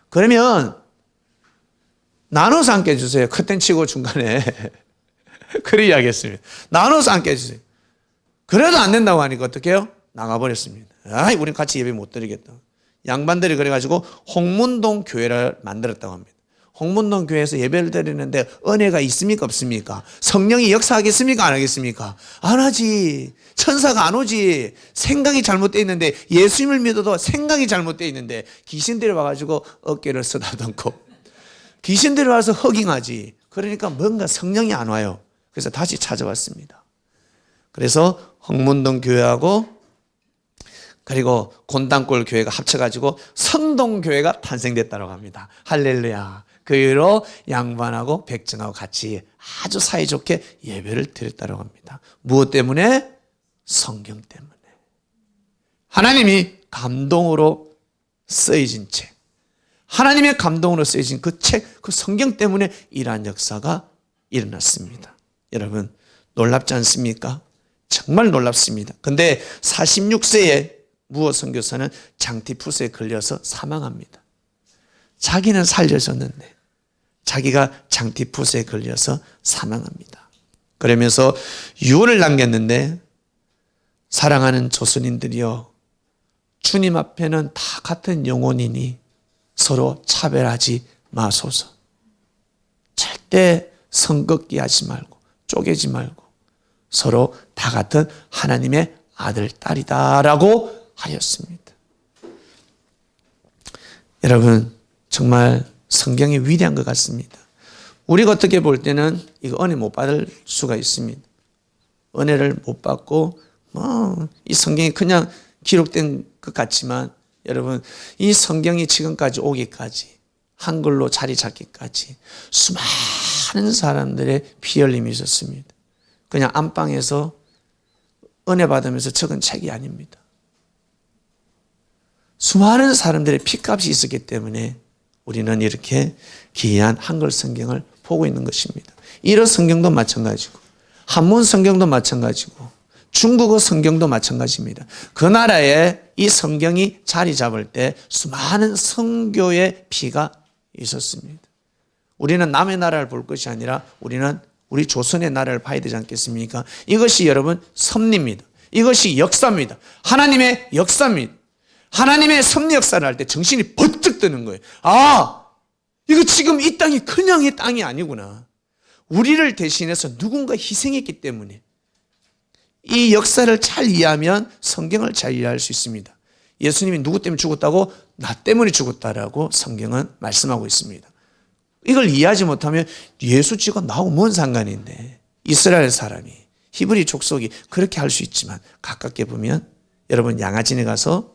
그러면 나눠서 앉게 해주세요. 커튼 치고 중간에. 그래 이야기했습니다. 나눠서 앉게 해주세요. 그래도 안 된다고 하니까 어떻게 해요? 나가버렸습니다. 우린 같이 예배 못 드리겠다. 양반들이 그래가지고 홍문동 교회를 만들었다고 합니다. 홍문동 교회에서 예배를 드리는데 은혜가 있습니까 없습니까? 성령이 역사하겠습니까 안 하겠습니까? 안 하지. 천사가 안 오지. 생각이 잘못되어 있는데, 예수님을 믿어도 생각이 잘못되어 있는데 귀신들이 와가지고 어깨를 쓰다듬고 귀신들이 와서 허깅하지. 그러니까 뭔가 성령이 안 와요. 그래서 다시 찾아왔습니다. 그래서 홍문동 교회하고 그리고 곤단골 교회가 합쳐가지고 성동교회가 탄생됐다고 합니다. 할렐루야. 그 이후로 양반하고 백정하고 같이 아주 사이좋게 예배를 드렸다고 합니다. 무엇 때문에? 성경 때문에. 하나님이 감동으로 쓰여진 책, 하나님의 감동으로 쓰여진 그 책, 그 성경 때문에 이러한 역사가 일어났습니다. 여러분 놀랍지 않습니까? 정말 놀랍습니다. 근데 46세에 무어 선교사는 장티푸스에 걸려서 사망합니다. 자기는 살려졌는데 자기가 장티푸스에 걸려서 사망합니다. 그러면서 유언을 남겼는데, 사랑하는 조선인들이여, 주님 앞에는 다 같은 영혼이니 서로 차별하지 마소서. 절대 성긋기 하지 말고 쪼개지 말고 서로 다 같은 하나님의 아들, 딸이다라고 하였습니다. 여러분 정말 성경이 위대한 것 같습니다. 우리가 어떻게 볼 때는 이거 은혜 못 받을 수가 있습니다. 은혜를 못 받고 이 성경이 그냥 기록된 것 같지만, 여러분 이 성경이 지금까지 오기까지, 한글로 자리 잡기까지 수많은 사람들의 피 흘림이 있었습니다. 그냥 안방에서 은혜 받으면서 적은 책이 아닙니다. 수많은 사람들의 피값이 있었기 때문에 우리는 이렇게 귀한 한글 성경을 보고 있는 것입니다. 일어 성경도 마찬가지고, 한문 성경도 마찬가지고, 중국어 성경도 마찬가지입니다. 그 나라에 이 성경이 자리 잡을 때 수많은 선교의 피가 있었습니다. 우리는 남의 나라를 볼 것이 아니라 우리는 우리 조선의 나라를 봐야 되지 않겠습니까? 이것이 여러분 섭리입니다. 이것이 역사입니다. 하나님의 역사입니다. 하나님의 섭리 역사를 할 때 정신이 번쩍 드는 거예요. 아, 이거 지금 이 땅이 그냥의 땅이 아니구나. 우리를 대신해서 누군가 희생했기 때문에 이 역사를 잘 이해하면 성경을 잘 이해할 수 있습니다. 예수님이 누구 때문에 죽었다고? 나 때문에 죽었다라고 성경은 말씀하고 있습니다. 이걸 이해하지 못하면 예수 지가 나하고 뭔 상관인데, 이스라엘 사람이, 히브리 족속이 그렇게 할 수 있지만 가깝게 보면 여러분 양아진에 가서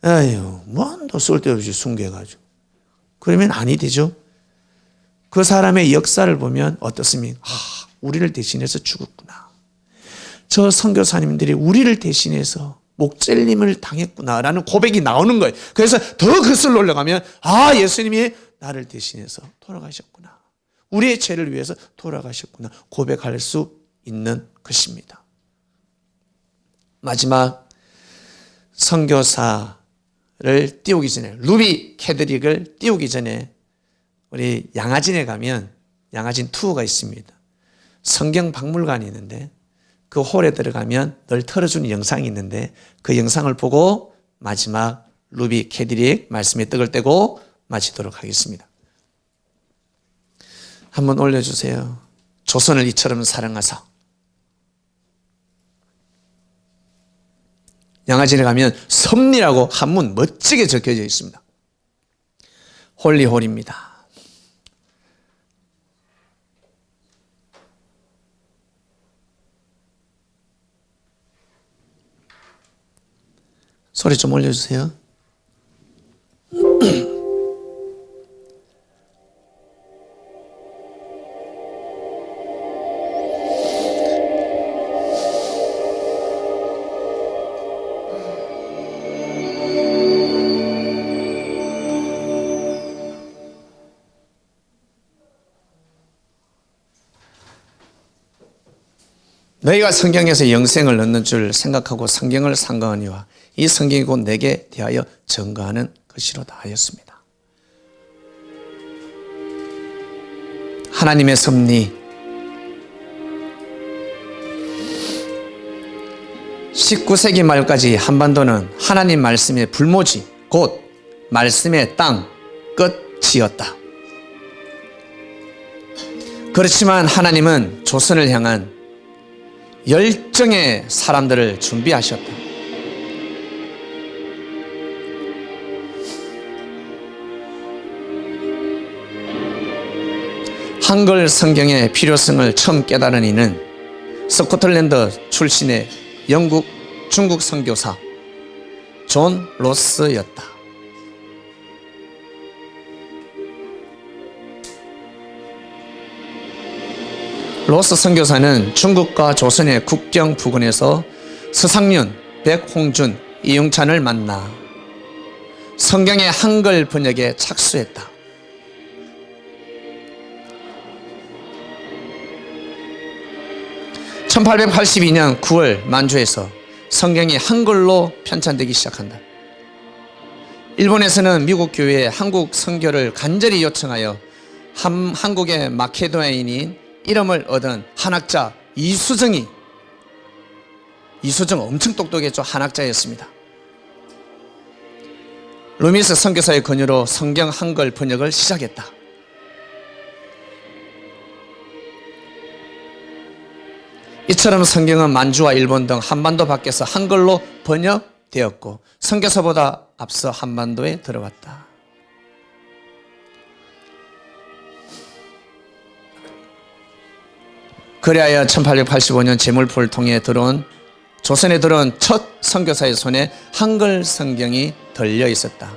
아유 뭔도 쓸데없이 숭배해가지고 그러면 아니 되죠. 그 사람의 역사를 보면 어떻습니까? 아, 우리를 대신해서 죽었구나. 저 선교사님들이 우리를 대신해서 목잘림을 당했구나라는 고백이 나오는 거예요. 그래서 더 거슬러 올라가면 아, 예수님이 나를 대신해서 돌아가셨구나. 우리의 죄를 위해서 돌아가셨구나. 고백할 수 있는 것입니다. 마지막 선교사를 띄우기 전에, 루비 캐드릭을 띄우기 전에 우리 양아진에 가면 양아진 투어가 있습니다. 성경 박물관이 있는데 그 홀에 들어가면 늘 틀어주는 영상이 있는데 그 영상을 보고 마지막 루비 캐드릭 말씀에 떡을 떼고 마치도록 하겠습니다. 한번 올려주세요. 조선을 이처럼 사랑하사. 양아진에 가면 섭리라고 한문 멋지게 적혀져 있습니다. 홀리홀입니다. 소리 좀 올려주세요. 너희가 성경에서 영생을 얻는 줄 생각하고 성경을 상고하니와 이 성경이 곧 내게 대하여 증거하는 것이로다 하였습니다. 하나님의 섭리, 19세기 말까지 한반도는 하나님 말씀의 불모지, 곧 말씀의 땅 끝이었다. 그렇지만 하나님은 조선을 향한 열정의 사람들을 준비하셨다. 한글 성경의 필요성을 처음 깨달은 이는 스코틀랜드 출신의 영국, 중국 선교사 존 로스였다. 로스 선교사는 중국과 조선의 국경 부근에서 서상륜, 백홍준, 이용찬을 만나 성경의 한글 번역에 착수했다. (1882년 9월) 만주에서 성경이 한글로 편찬되기 시작한다. 일본에서는 미국 교회에 한국 선교를 간절히 요청하여 한국의 마케도니아인인 이름을 얻은 한학자 이수정 엄청 똑똑했죠. 한학자였습니다. 루미스 선교사의 권유로 성경 한글 번역을 시작했다. 이처럼 성경은 만주와 일본 등 한반도 밖에서 한글로 번역되었고 선교사보다 앞서 한반도에 들어왔다. 그리하여 1885년 제물포를 통해 조선에 들어온 첫 선교사의 손에 한글 성경이 들려 있었다.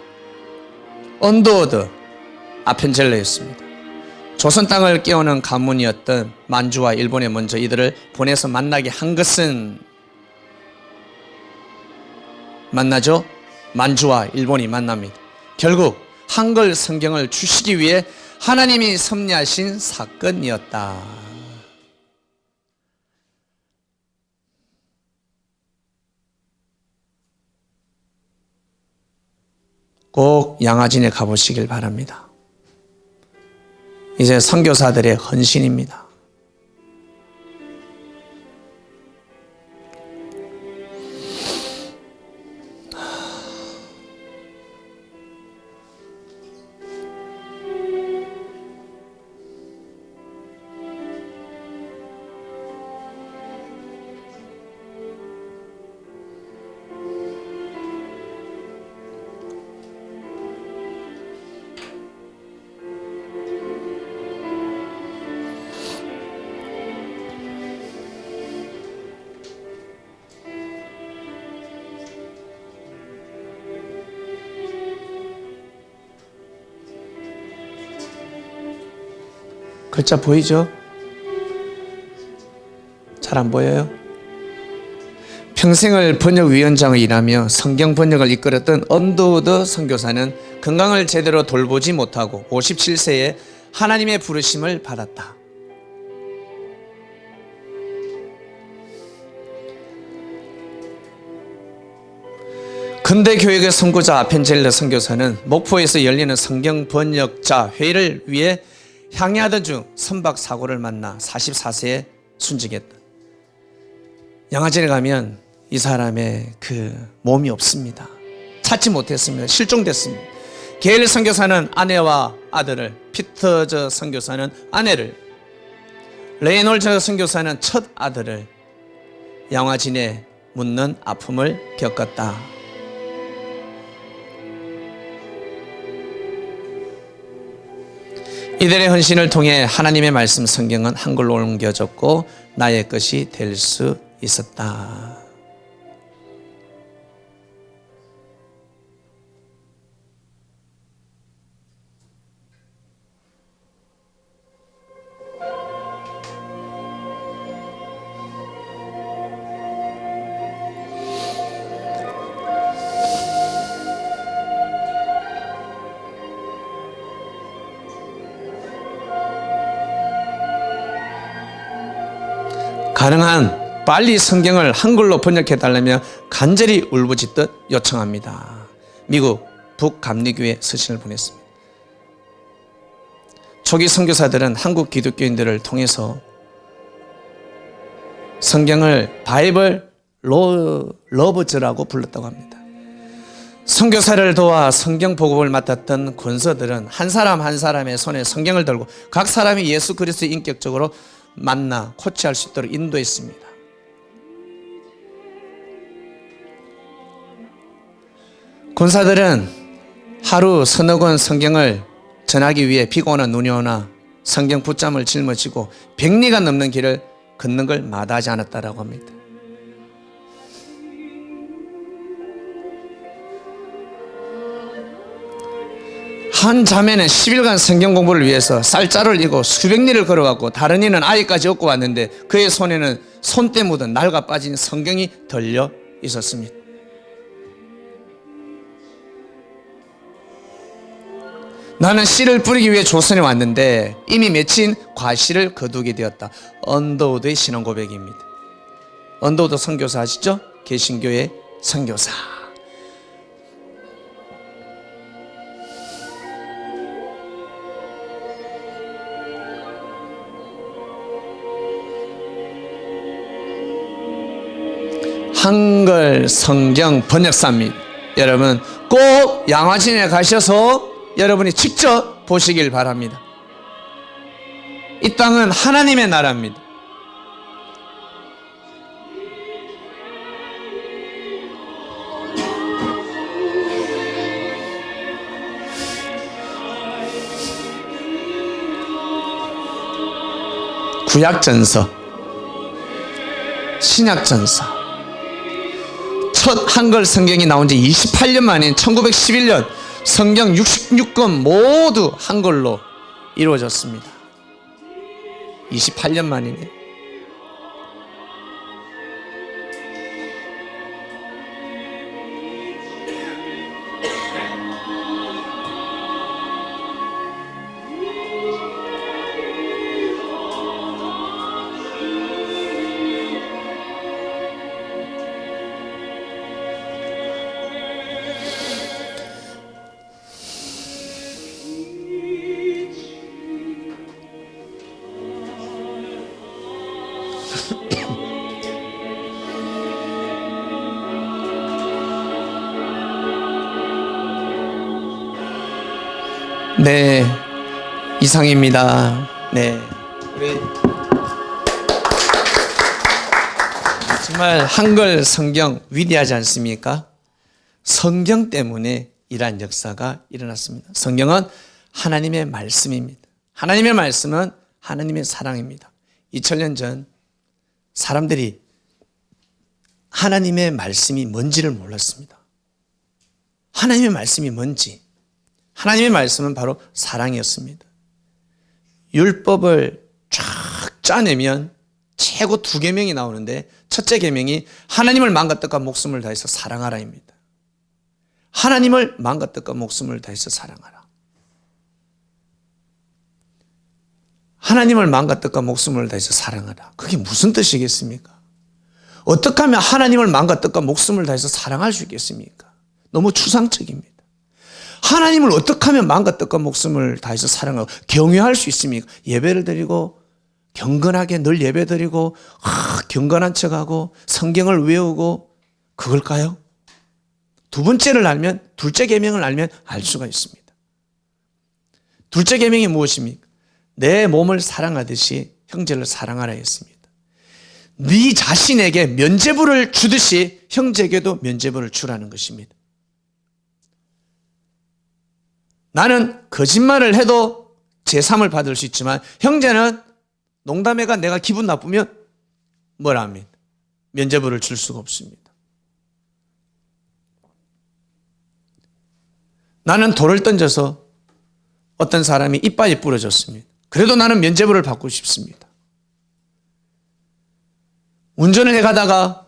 언더워드 아펜젤러였습니다. 조선 땅을 깨우는 가문이었던 만주와 일본에 먼저 이들을 보내서 만나게 한 것은 만나죠? 만주와 일본이 만납니다. 결국 한글 성경을 주시기 위해 하나님이 섭리하신 사건이었다. 꼭 양아진에 가보시길 바랍니다. 이제 선교사들의 헌신입니다. 글자 보이죠? 잘 안 보여요? 평생을 번역위원장을 일하며 성경 번역을 이끌었던 언더우드 선교사는 건강을 제대로 돌보지 못하고 57세에 하나님의 부르심을 받았다. 근대 교육의 선구자 아펜젤러 선교사는 목포에서 열리는 성경 번역자 회의를 위해 향해하던 중 선박 사고를 만나 44세에 순직했다. 양화진에 가면 이 사람의 그 몸이 없습니다. 찾지 못했습니다. 실종됐습니다. 게일 선교사는 아내와 아들을, 피터저 선교사는 아내를, 레이놀즈 선교사는 첫 아들을 양화진에 묻는 아픔을 겪었다. 이들의 헌신을 통해 하나님의 말씀 성경은 한글로 옮겨졌고 나의 것이 될 수 있었다. 가능한 빨리 성경을 한글로 번역해달라며 간절히 울부짖듯 요청합니다. 미국 북감리교회 서신을 보냈습니다. 초기 선교사들은 한국 기독교인들을 통해서 성경을 바이블 러브즈라고 불렀다고 합니다. 선교사를 도와 성경 보급을 맡았던 권서들은 한 사람 한 사람의 손에 성경을 들고 각 사람이 예수 그리스도를 인격적으로 만나 코치할 수 있도록 인도했습니다. 권사들은 하루 서너 권 성경을 전하기 위해 비가 오나 눈이 오나 성경 붙잡을 짊어지고 100리가 넘는 길을 걷는 걸 마다하지 않았다고 합니다. 한 자매는 10일간 성경 공부를 위해서 쌀자루를 이고 수백 리를 걸어갔고 다른 이는 아이까지 얻고 왔는데 그의 손에는 손때 묻은 낡아 빠진 성경이 들려 있었습니다. 나는 씨를 뿌리기 위해 조선에 왔는데 이미 맺힌 과실을 거두게 되었다. 언더우드의 신앙 고백입니다. 언더우드 선교사 아시죠? 개신교의 선교사. 한글 성경 번역사입니다. 여러분 꼭 양화진에 가셔서 여러분이 직접 보시길 바랍니다. 이 땅은 하나님의 나라입니다. 구약전서, 신약전서, 첫 한글 성경이 나온 지 28년 만인 1911년 성경 66권 모두 한글로 이루어졌습니다. 28년 만이네. 네, 이상입니다. 네, 우리 정말 한글 성경 위대하지 않습니까? 성경 때문에 이러한 역사가 일어났습니다. 성경은 하나님의 말씀입니다. 하나님의 말씀은 하나님의 사랑입니다. 2000년 전 사람들이 하나님의 말씀이 뭔지를 몰랐습니다. 하나님의 말씀이 뭔지. 하나님의 말씀은 바로 사랑이었습니다. 율법을 쫙 짜내면 최고 두 계명이 나오는데 첫째 계명이 하나님을 마음과 뜻과 목숨을 다해서 사랑하라입니다. 하나님을 마음과 뜻과 목숨을 다해서 사랑하라. 하나님을 마음과 뜻과 목숨을 다해서 사랑하라. 그게 무슨 뜻이겠습니까? 어떻게 하면 하나님을 마음과 뜻과 목숨을 다해서 사랑할 수 있겠습니까? 너무 추상적입니다. 하나님을 어떻게 하면 마음과 뜻과 목숨을 다해서 사랑하고 경외할 수 있습니까? 예배를 드리고 경건하게 늘 예배 드리고 경건한 척하고 성경을 외우고 그걸까요? 두 번째를 알면, 둘째 계명을 알면 알 수가 있습니다. 둘째 계명이 무엇입니까? 내 몸을 사랑하듯이 형제를 사랑하라 했습니다. 네 자신에게 면죄부를 주듯이 형제에게도 면죄부를 주라는 것입니다. 나는 거짓말을 해도 제3을 받을 수 있지만 형제는 농담해가 내가 기분 나쁘면 뭐라 합니다. 면죄부를 줄 수가 없습니다. 나는 돌을 던져서 어떤 사람이 이빨이 부러졌습니다. 그래도 나는 면죄부를 받고 싶습니다. 운전을 해가다가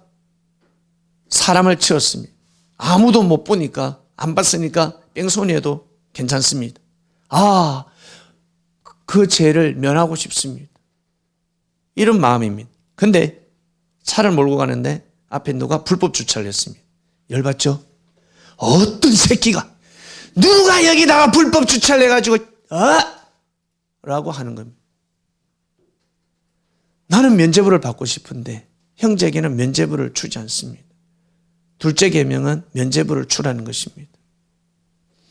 사람을 치었습니다. 아무도 못 보니까 안 봤으니까 뺑소니해도 괜찮습니다. 그 죄를 면하고 싶습니다. 이런 마음입니다. 근데 차를 몰고 가는데 앞에 누가 불법 주차를 했습니다. 열받죠? 어떤 새끼가 누가 여기다가 불법 주차를 해가지고 라고 하는 겁니다. 나는 면죄부를 받고 싶은데 형제에게는 면죄부를 주지 않습니다. 둘째 계명은 면죄부를 주라는 것입니다.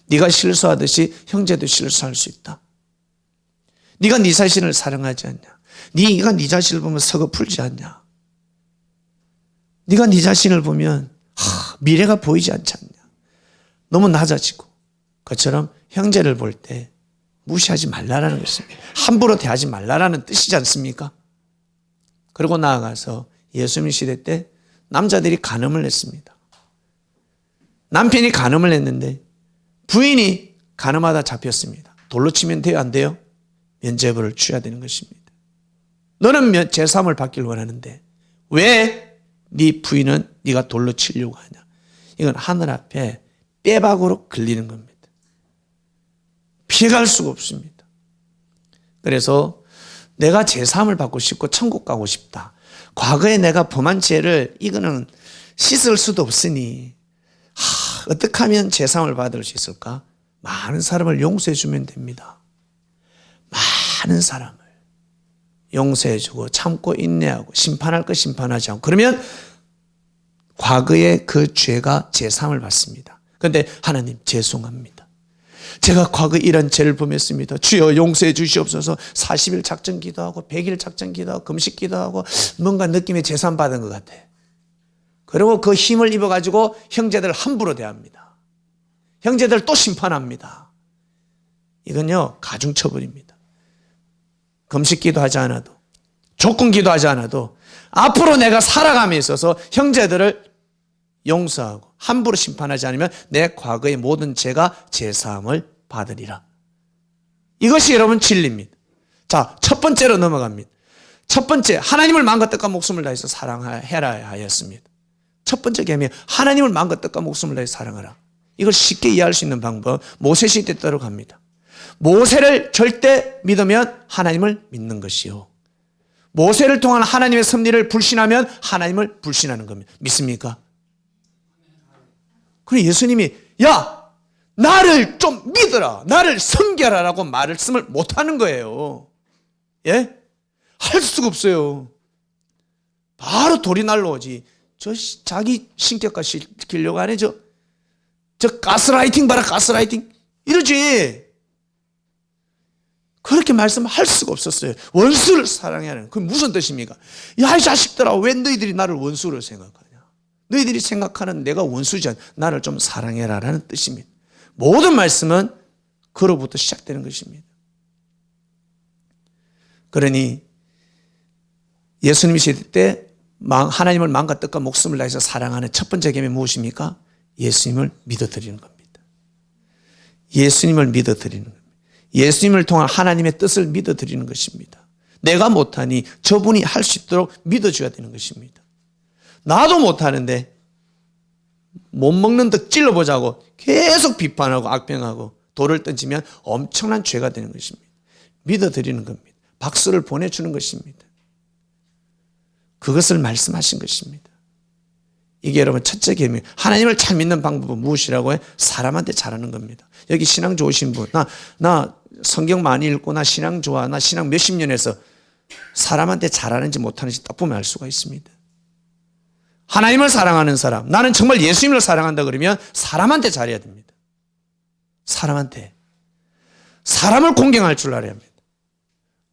네가 실수하듯이 형제도 실수할 수 있다. 네가 네 자신을 사랑하지 않냐? 네가 네 자신을 보면 서글프지 않냐? 네가 네 자신을 보면 미래가 보이지 않지 않냐? 너무 낮아지고 그처럼 형제를 볼 때 무시하지 말라라는 것입니다. 함부로 대하지 말라라는 뜻이지 않습니까? 그리고 나아가서 예수님 시대 때 남자들이 간음을 했습니다. 남편이 간음을 했는데 부인이 간음하다 잡혔습니다. 돌로 치면 돼요? 안 돼요? 면죄부를 줘야 되는 것입니다. 너는 제3을 받길 원하는데 왜 네 부인은 네가 돌로 치려고 하냐? 이건 하늘 앞에 빼박으로 걸리는 겁니다. 피해갈 수가 없습니다. 그래서 내가 제3을 받고 싶고 천국 가고 싶다. 과거에 내가 범한 죄를 이거는 씻을 수도 없으니 어떻게 하면 제3을 받을 수 있을까? 많은 사람을 용서해 주면 됩니다. 많은 사람을 용서해 주고 참고 인내하고 심판할 것 심판하지 않고 그러면 과거의 그 죄가 제3을 받습니다. 그런데 하나님 죄송합니다. 제가 과거 이런 죄를 범했습니다. 주여 용서해 주시옵소서. 40일 작전 기도하고 100일 작전 기도하고 금식 기도하고 뭔가 느낌의 제3 받은 것 같아. 그리고 그 힘을 입어가지고 형제들 함부로 대합니다. 형제들 또 심판합니다. 이건요 가중처벌입니다. 금식 기도하지 않아도 조건 기도하지 않아도 앞으로 내가 살아감에 있어서 형제들을 용서하고 함부로 심판하지 않으면 내 과거의 모든 죄가 제3을 받으리라. 이것이 여러분 진리입니다. 자, 첫 번째로 넘어갑니다. 첫 번째, 하나님을 마음과 뜻과 목숨을 다해서 사랑해라 하였습니다. 첫 번째 계명, 하나님을 마음과 뜻과 목숨을 다해서 사랑하라. 이걸 쉽게 이해할 수 있는 방법, 모세 시대 때로 갑니다. 모세를 절대 믿으면 하나님을 믿는 것이요. 모세를 통한 하나님의 섭리를 불신하면 하나님을 불신하는 겁니다. 믿습니까? 그래 예수님이 야 나를 좀 믿어라, 나를 섬겨라라고 말씀을 못하는 거예요. 예? 할 수가 없어요. 바로 돌이 날라오지. 저 자기 신격화 시키려고 안 해. 저 가스라이팅 봐라, 가스라이팅 이러지. 그렇게 말씀할 수가 없었어요. 원수를 사랑해야 하는. 그게 무슨 뜻입니까? 야, 이 자식들아, 왜 너희들이 나를 원수로 생각하냐? 너희들이 생각하는 내가 원수지 않아. 나를 좀 사랑해라 라는 뜻입니다. 모든 말씀은 그로부터 시작되는 것입니다. 그러니 예수님이 시대 때 하나님을 마음과 뜻과 목숨을 다해서 사랑하는 첫 번째 계명이 무엇입니까? 예수님을 믿어드리는 겁니다. 예수님을 믿어드리는 겁니다. 예수님을 통한 하나님의 뜻을 믿어드리는 것입니다. 내가 못하니 저분이 할 수 있도록 믿어줘야 되는 것입니다. 나도 못하는데 못 먹는 듯 찔러보자고 계속 비판하고 악평하고 돌을 던지면 엄청난 죄가 되는 것입니다. 믿어드리는 겁니다. 박수를 보내주는 것입니다. 그것을 말씀하신 것입니다. 이게 여러분 첫째 계명. 하나님을 잘 믿는 방법은 무엇이라고 해? 사람한테 잘하는 겁니다. 여기 신앙 좋으신 분, 나 성경 많이 읽고 나 신앙 좋아, 나 신앙 몇십 년 해서 사람한테 잘하는지 못하는지 딱 보면 알 수가 있습니다. 하나님을 사랑하는 사람, 나는 정말 예수님을 사랑한다 그러면 사람한테 잘해야 됩니다. 사람한테. 사람을 공경할 줄 알아야 합니다.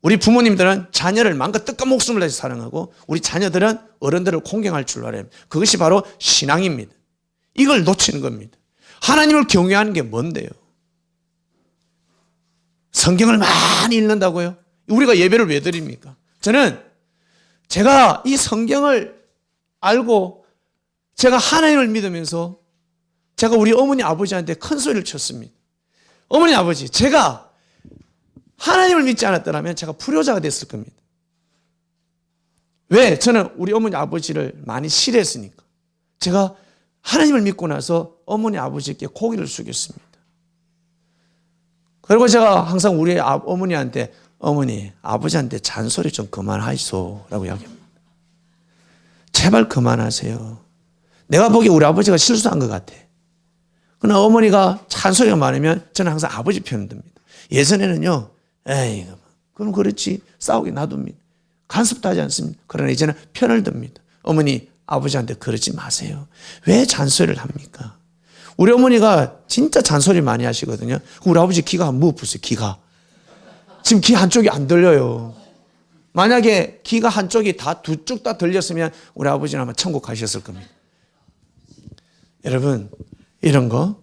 우리 부모님들은 자녀를 마음껏 뜻과 목숨을 다해서 사랑하고 우리 자녀들은 어른들을 공경할 줄 알아야 합니다. 그것이 바로 신앙입니다. 이걸 놓치는 겁니다. 하나님을 경외하는 게 뭔데요? 성경을 많이 읽는다고요? 우리가 예배를 왜 드립니까? 저는 제가 이 성경을 알고 제가 하나님을 믿으면서 제가 우리 어머니 아버지한테 큰 소리를 쳤습니다. 어머니 아버지, 제가 하나님을 믿지 않았더라면 제가 불효자가 됐을 겁니다. 왜? 저는 우리 어머니 아버지를 많이 싫어했으니까. 제가 하나님을 믿고 나서 어머니 아버지께 고개를 숙였습니다. 그리고 제가 항상 우리 어머니한테 어머니 아버지한테 잔소리 좀 그만하이소 라고 이야기합니다. 제발 그만하세요. 내가 보기에 우리 아버지가 실수한 것 같아. 그러나 어머니가 잔소리가 많으면 저는 항상 아버지 편을 듭니다. 예전에는요, 에이, 그럼 그렇지. 싸우게 놔둡니다. 간섭도 하지 않습니다. 그러나 이제는 편을 듭니다. 어머니, 아버지한테 그러지 마세요. 왜 잔소리를 합니까? 우리 어머니가 진짜 잔소리 많이 하시거든요. 우리 아버지 귀가 한번 부으세요, 귀가. 지금 귀 한쪽이 안 들려요. 만약에 귀가 한쪽이 다 두 쪽 다 들렸으면 우리 아버지는 아마 천국 가셨을 겁니다. 여러분, 이런 거.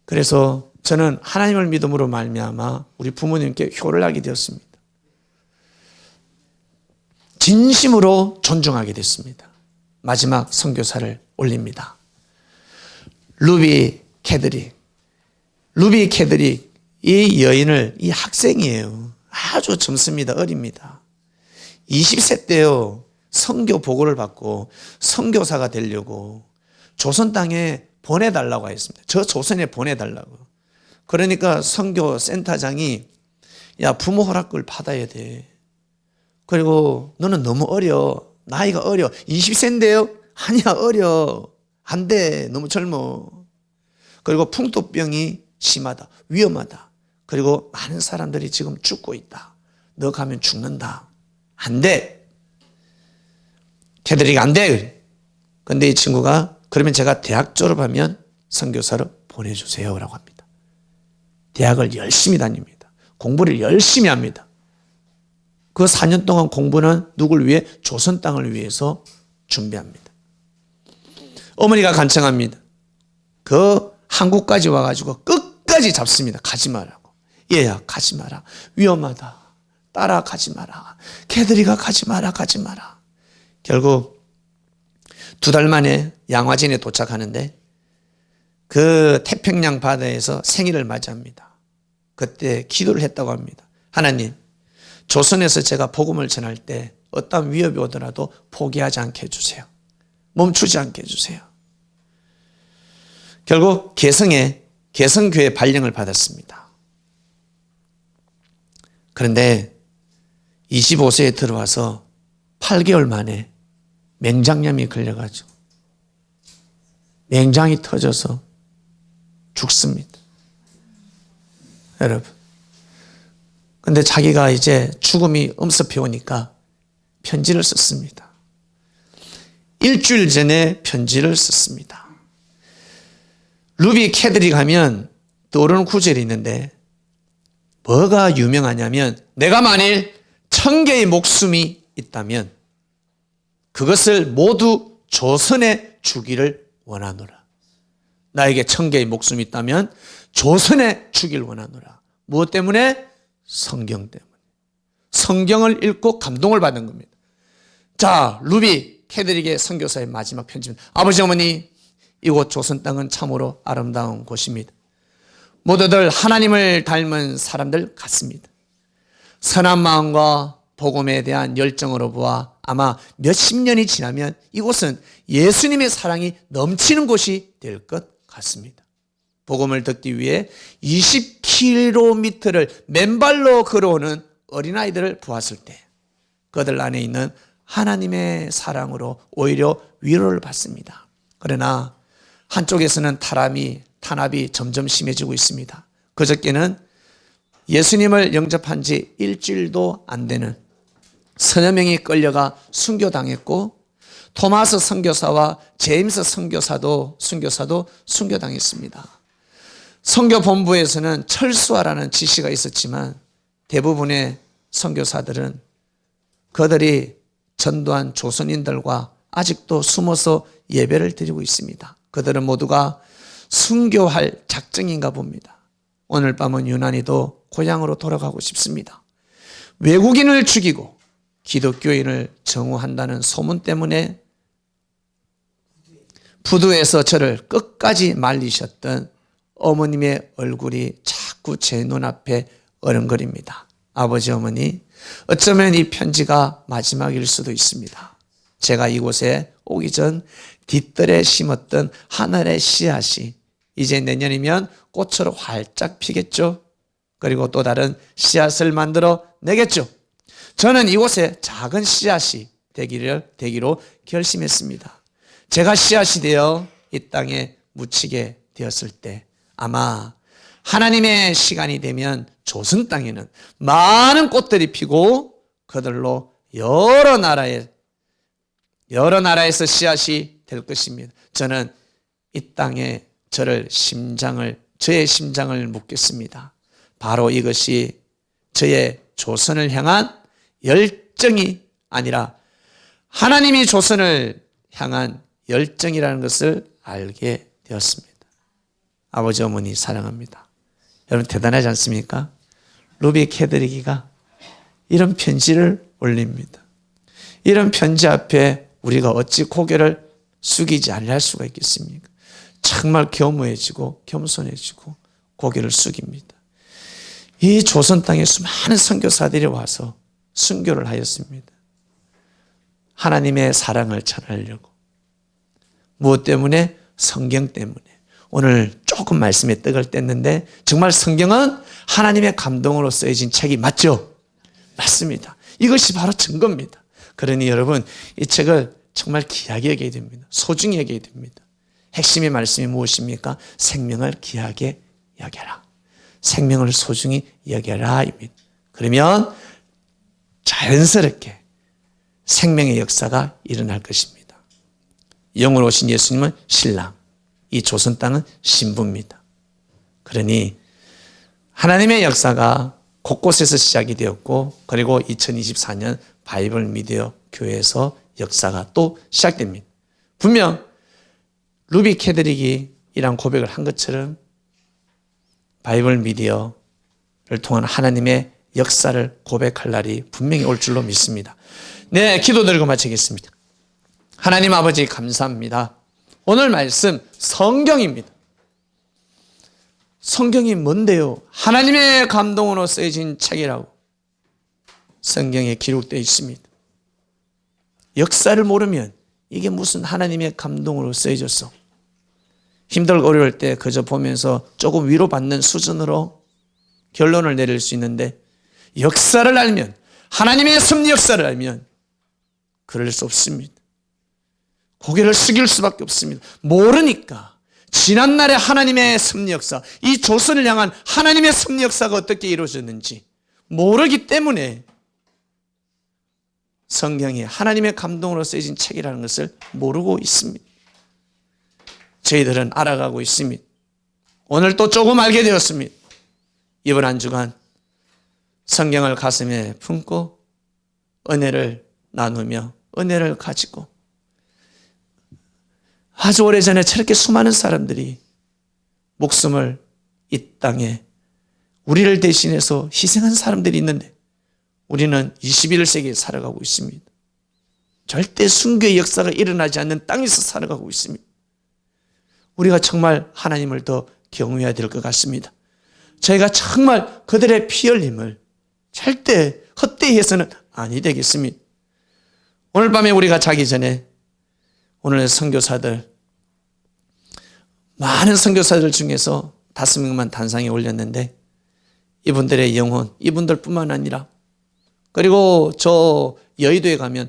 그래서 저는 하나님을 믿음으로 말미암아 우리 부모님께 효를 하게 되었습니다. 진심으로 존중하게 됐습니다. 마지막 선교사를 올립니다. 루비 캐드릭. 루비 캐드릭, 이 여인을, 이 학생이에요. 아주 젊습니다. 어립니다. 20세 때요, 선교 보고를 받고 선교사가 되려고 조선 땅에 보내달라고 했습니다. 저 조선에 보내달라고. 그러니까 선교 센터장이 야, 부모 허락을 받아야 돼. 그리고 너는 너무 어려. 나이가 어려. 20세인데요? 아니야, 어려. 안 돼. 너무 젊어. 그리고 풍토병이 심하다. 위험하다. 그리고 많은 사람들이 지금 죽고 있다. 너 가면 죽는다. 안 돼. 걔들이 안 돼. 근데 이 친구가 그러면 제가 대학 졸업하면 선교사로 보내주세요 라고 합니다. 대학을 열심히 다닙니다. 공부를 열심히 합니다. 그 4년 동안 공부는 누굴 위해? 조선 땅을 위해서 준비합니다. 어머니가 간청합니다. 그 한국까지 와가지고 끝까지 잡습니다. 가지 말라고. 얘야, 가지 마라. 위험하다. 따라가지 마라. 걔들이가 가지 마라. 가지 마라. 결국 2달 만에 양화진에 도착하는데 그 태평양 바다에서 생일을 맞이합니다. 그때 기도를 했다고 합니다. 하나님, 조선에서 제가 복음을 전할 때 어떤 위협이 오더라도 포기하지 않게 해주세요. 멈추지 않게 해주세요. 결국 개성교회 발령을 받았습니다. 그런데 25세에 들어와서 8개월 만에 맹장염이 걸려가지고 맹장이 터져서 죽습니다. 여러분. 근데 자기가 이제 죽음이 엄습해 오니까 편지를 썼습니다. 일주일 전에 편지를 썼습니다. 루비 캐드릭 하면 떠오르는 구절이 있는데 뭐가 유명하냐면 내가 만일 1000개의 목숨이 있다면 그것을 모두 조선에 주기를 원하노라. 나에게 1000개의 목숨이 있다면 조선에 주기를 원하노라. 무엇 때문에? 성경 때문에. 성경을 읽고 감동을 받는 겁니다. 자, 루비 캐드릭의 선교사의 마지막 편지입니다. 아버지 어머니, 이곳 조선 땅은 참으로 아름다운 곳입니다. 모두들 하나님을 닮은 사람들 같습니다. 선한 마음과 복음에 대한 열정으로 보아 아마 몇십 년이 지나면 이곳은 예수님의 사랑이 넘치는 곳이 될 것 같습니다. 복음을 듣기 위해 20km를 맨발로 걸어오는 어린아이들을 보았을 때 그들 안에 있는 하나님의 사랑으로 오히려 위로를 받습니다. 그러나 한쪽에서는 탄압이 점점 심해지고 있습니다. 그저께는 예수님을 영접한 지 일주일도 안 되는 서너 명이 끌려가 순교당했고 토마스 선교사와 제임스 선교사도 순교당했습니다. 선교본부에서는 철수하라는 지시가 있었지만 대부분의 선교사들은 그들이 전도한 조선인들과 아직도 숨어서 예배를 드리고 있습니다. 그들은 모두가 순교할 작정인가 봅니다. 오늘 밤은 유난히도 고향으로 돌아가고 싶습니다. 외국인을 죽이고 기독교인을 정오한다는 소문 때문에 부두에서 저를 끝까지 말리셨던 어머님의 얼굴이 자꾸 제 눈앞에 어른거립니다. 아버지, 어머니, 어쩌면 이 편지가 마지막일 수도 있습니다. 제가 이곳에 오기 전 뒷뜰에 심었던 하늘의 씨앗이 이제 내년이면 꽃으로 활짝 피겠죠. 그리고 또 다른 씨앗을 만들어 내겠죠. 저는 이곳에 작은 씨앗이 되기로 결심했습니다. 제가 씨앗이 되어 이 땅에 묻히게 되었을 때 아마 하나님의 시간이 되면 조선 땅에는 많은 꽃들이 피고 그들로 여러 나라에서 씨앗이 될 것입니다. 저는 이 땅에 저의 심장을 묻겠습니다. 바로 이것이 저의 조선을 향한 열정이 아니라 하나님이 조선을 향한 열정이라는 것을 알게 되었습니다. 아버지, 어머니 사랑합니다. 여러분 대단하지 않습니까? 루비 캐드리기가 이런 편지를 올립니다. 이런 편지 앞에 우리가 어찌 고개를 숙이지 않을 수가 있겠습니까? 정말 겸허해지고 겸손해지고 고개를 숙입니다. 이 조선 땅에 수많은 선교사들이 와서 순교를 하였습니다. 하나님의 사랑을 전하려고. 무엇 때문에? 성경 때문에. 오늘 조금 말씀에 떡을 뗐는데 정말 성경은 하나님의 감동으로 쓰여진 책이 맞죠? 맞습니다. 이것이 바로 증거입니다. 그러니 여러분 이 책을 정말 귀하게 여겨야 됩니다. 소중히 여겨야 됩니다. 핵심의 말씀이 무엇입니까? 생명을 귀하게 여겨라. 생명을 소중히 여겨라 입니다. 그러면 자연스럽게 생명의 역사가 일어날 것입니다. 영으로 오신 예수님은 신랑, 이 조선 땅은 신부입니다. 그러니 하나님의 역사가 곳곳에서 시작이 되었고 그리고 2024년 바이블 미디어 교회에서 역사가 또 시작됩니다. 분명 루비 캐드릭이 이런 고백을 한 것처럼 바이블 미디어를 통한 하나님의 역사를 고백할 날이 분명히 올 줄로 믿습니다. 네, 기도 드리고 마치겠습니다. 하나님 아버지 감사합니다. 오늘 말씀 성경입니다. 성경이 뭔데요? 하나님의 감동으로 쓰여진 책이라고 성경에 기록되어 있습니다. 역사를 모르면 이게 무슨 하나님의 감동으로 쓰여졌어? 힘들고 어려울 때 그저 보면서 조금 위로받는 수준으로 결론을 내릴 수 있는데 역사를 알면, 하나님의 섭리 역사를 알면 그럴 수 없습니다. 고개를 숙일 수밖에 없습니다. 모르니까 지난날의 하나님의 섭리 역사, 이 조선을 향한 하나님의 섭리 역사가 어떻게 이루어졌는지 모르기 때문에 성경이 하나님의 감동으로 쓰여진 책이라는 것을 모르고 있습니다. 저희들은 알아가고 있습니다. 오늘 또 조금 알게 되었습니다. 이번 한 주간 성경을 가슴에 품고 은혜를 나누며 은혜를 가지고 아주 오래전에 저렇게 수많은 사람들이 목숨을 이 땅에 우리를 대신해서 희생한 사람들이 있는데 우리는 21세기에 살아가고 있습니다. 절대 순교의 역사가 일어나지 않는 땅에서 살아가고 있습니다. 우리가 정말 하나님을 더 경외해야 될 것 같습니다. 저희가 정말 그들의 피 흘림을 절대 헛되이 해서는 아니 되겠습니다. 오늘 밤에 우리가 자기 전에 오늘 선교사들, 많은 선교사들 중에서 5명만 단상에 올렸는데 이분들의 영혼, 이분들뿐만 아니라 그리고 저 여의도에 가면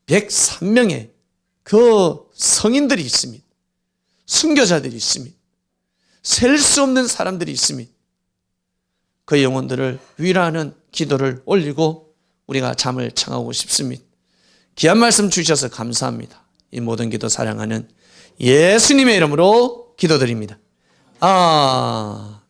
103명의 그 성인들이 있습니다. 순교자들이 있습니다. 셀 수 없는 사람들이 있습니다. 그 영혼들을 위로하는 기도를 올리고 우리가 잠을 청하고 싶습니다. 귀한 말씀 주셔서 감사합니다. 이 모든 기도 사랑하는 예수님의 이름으로 기도드립니다. 아멘.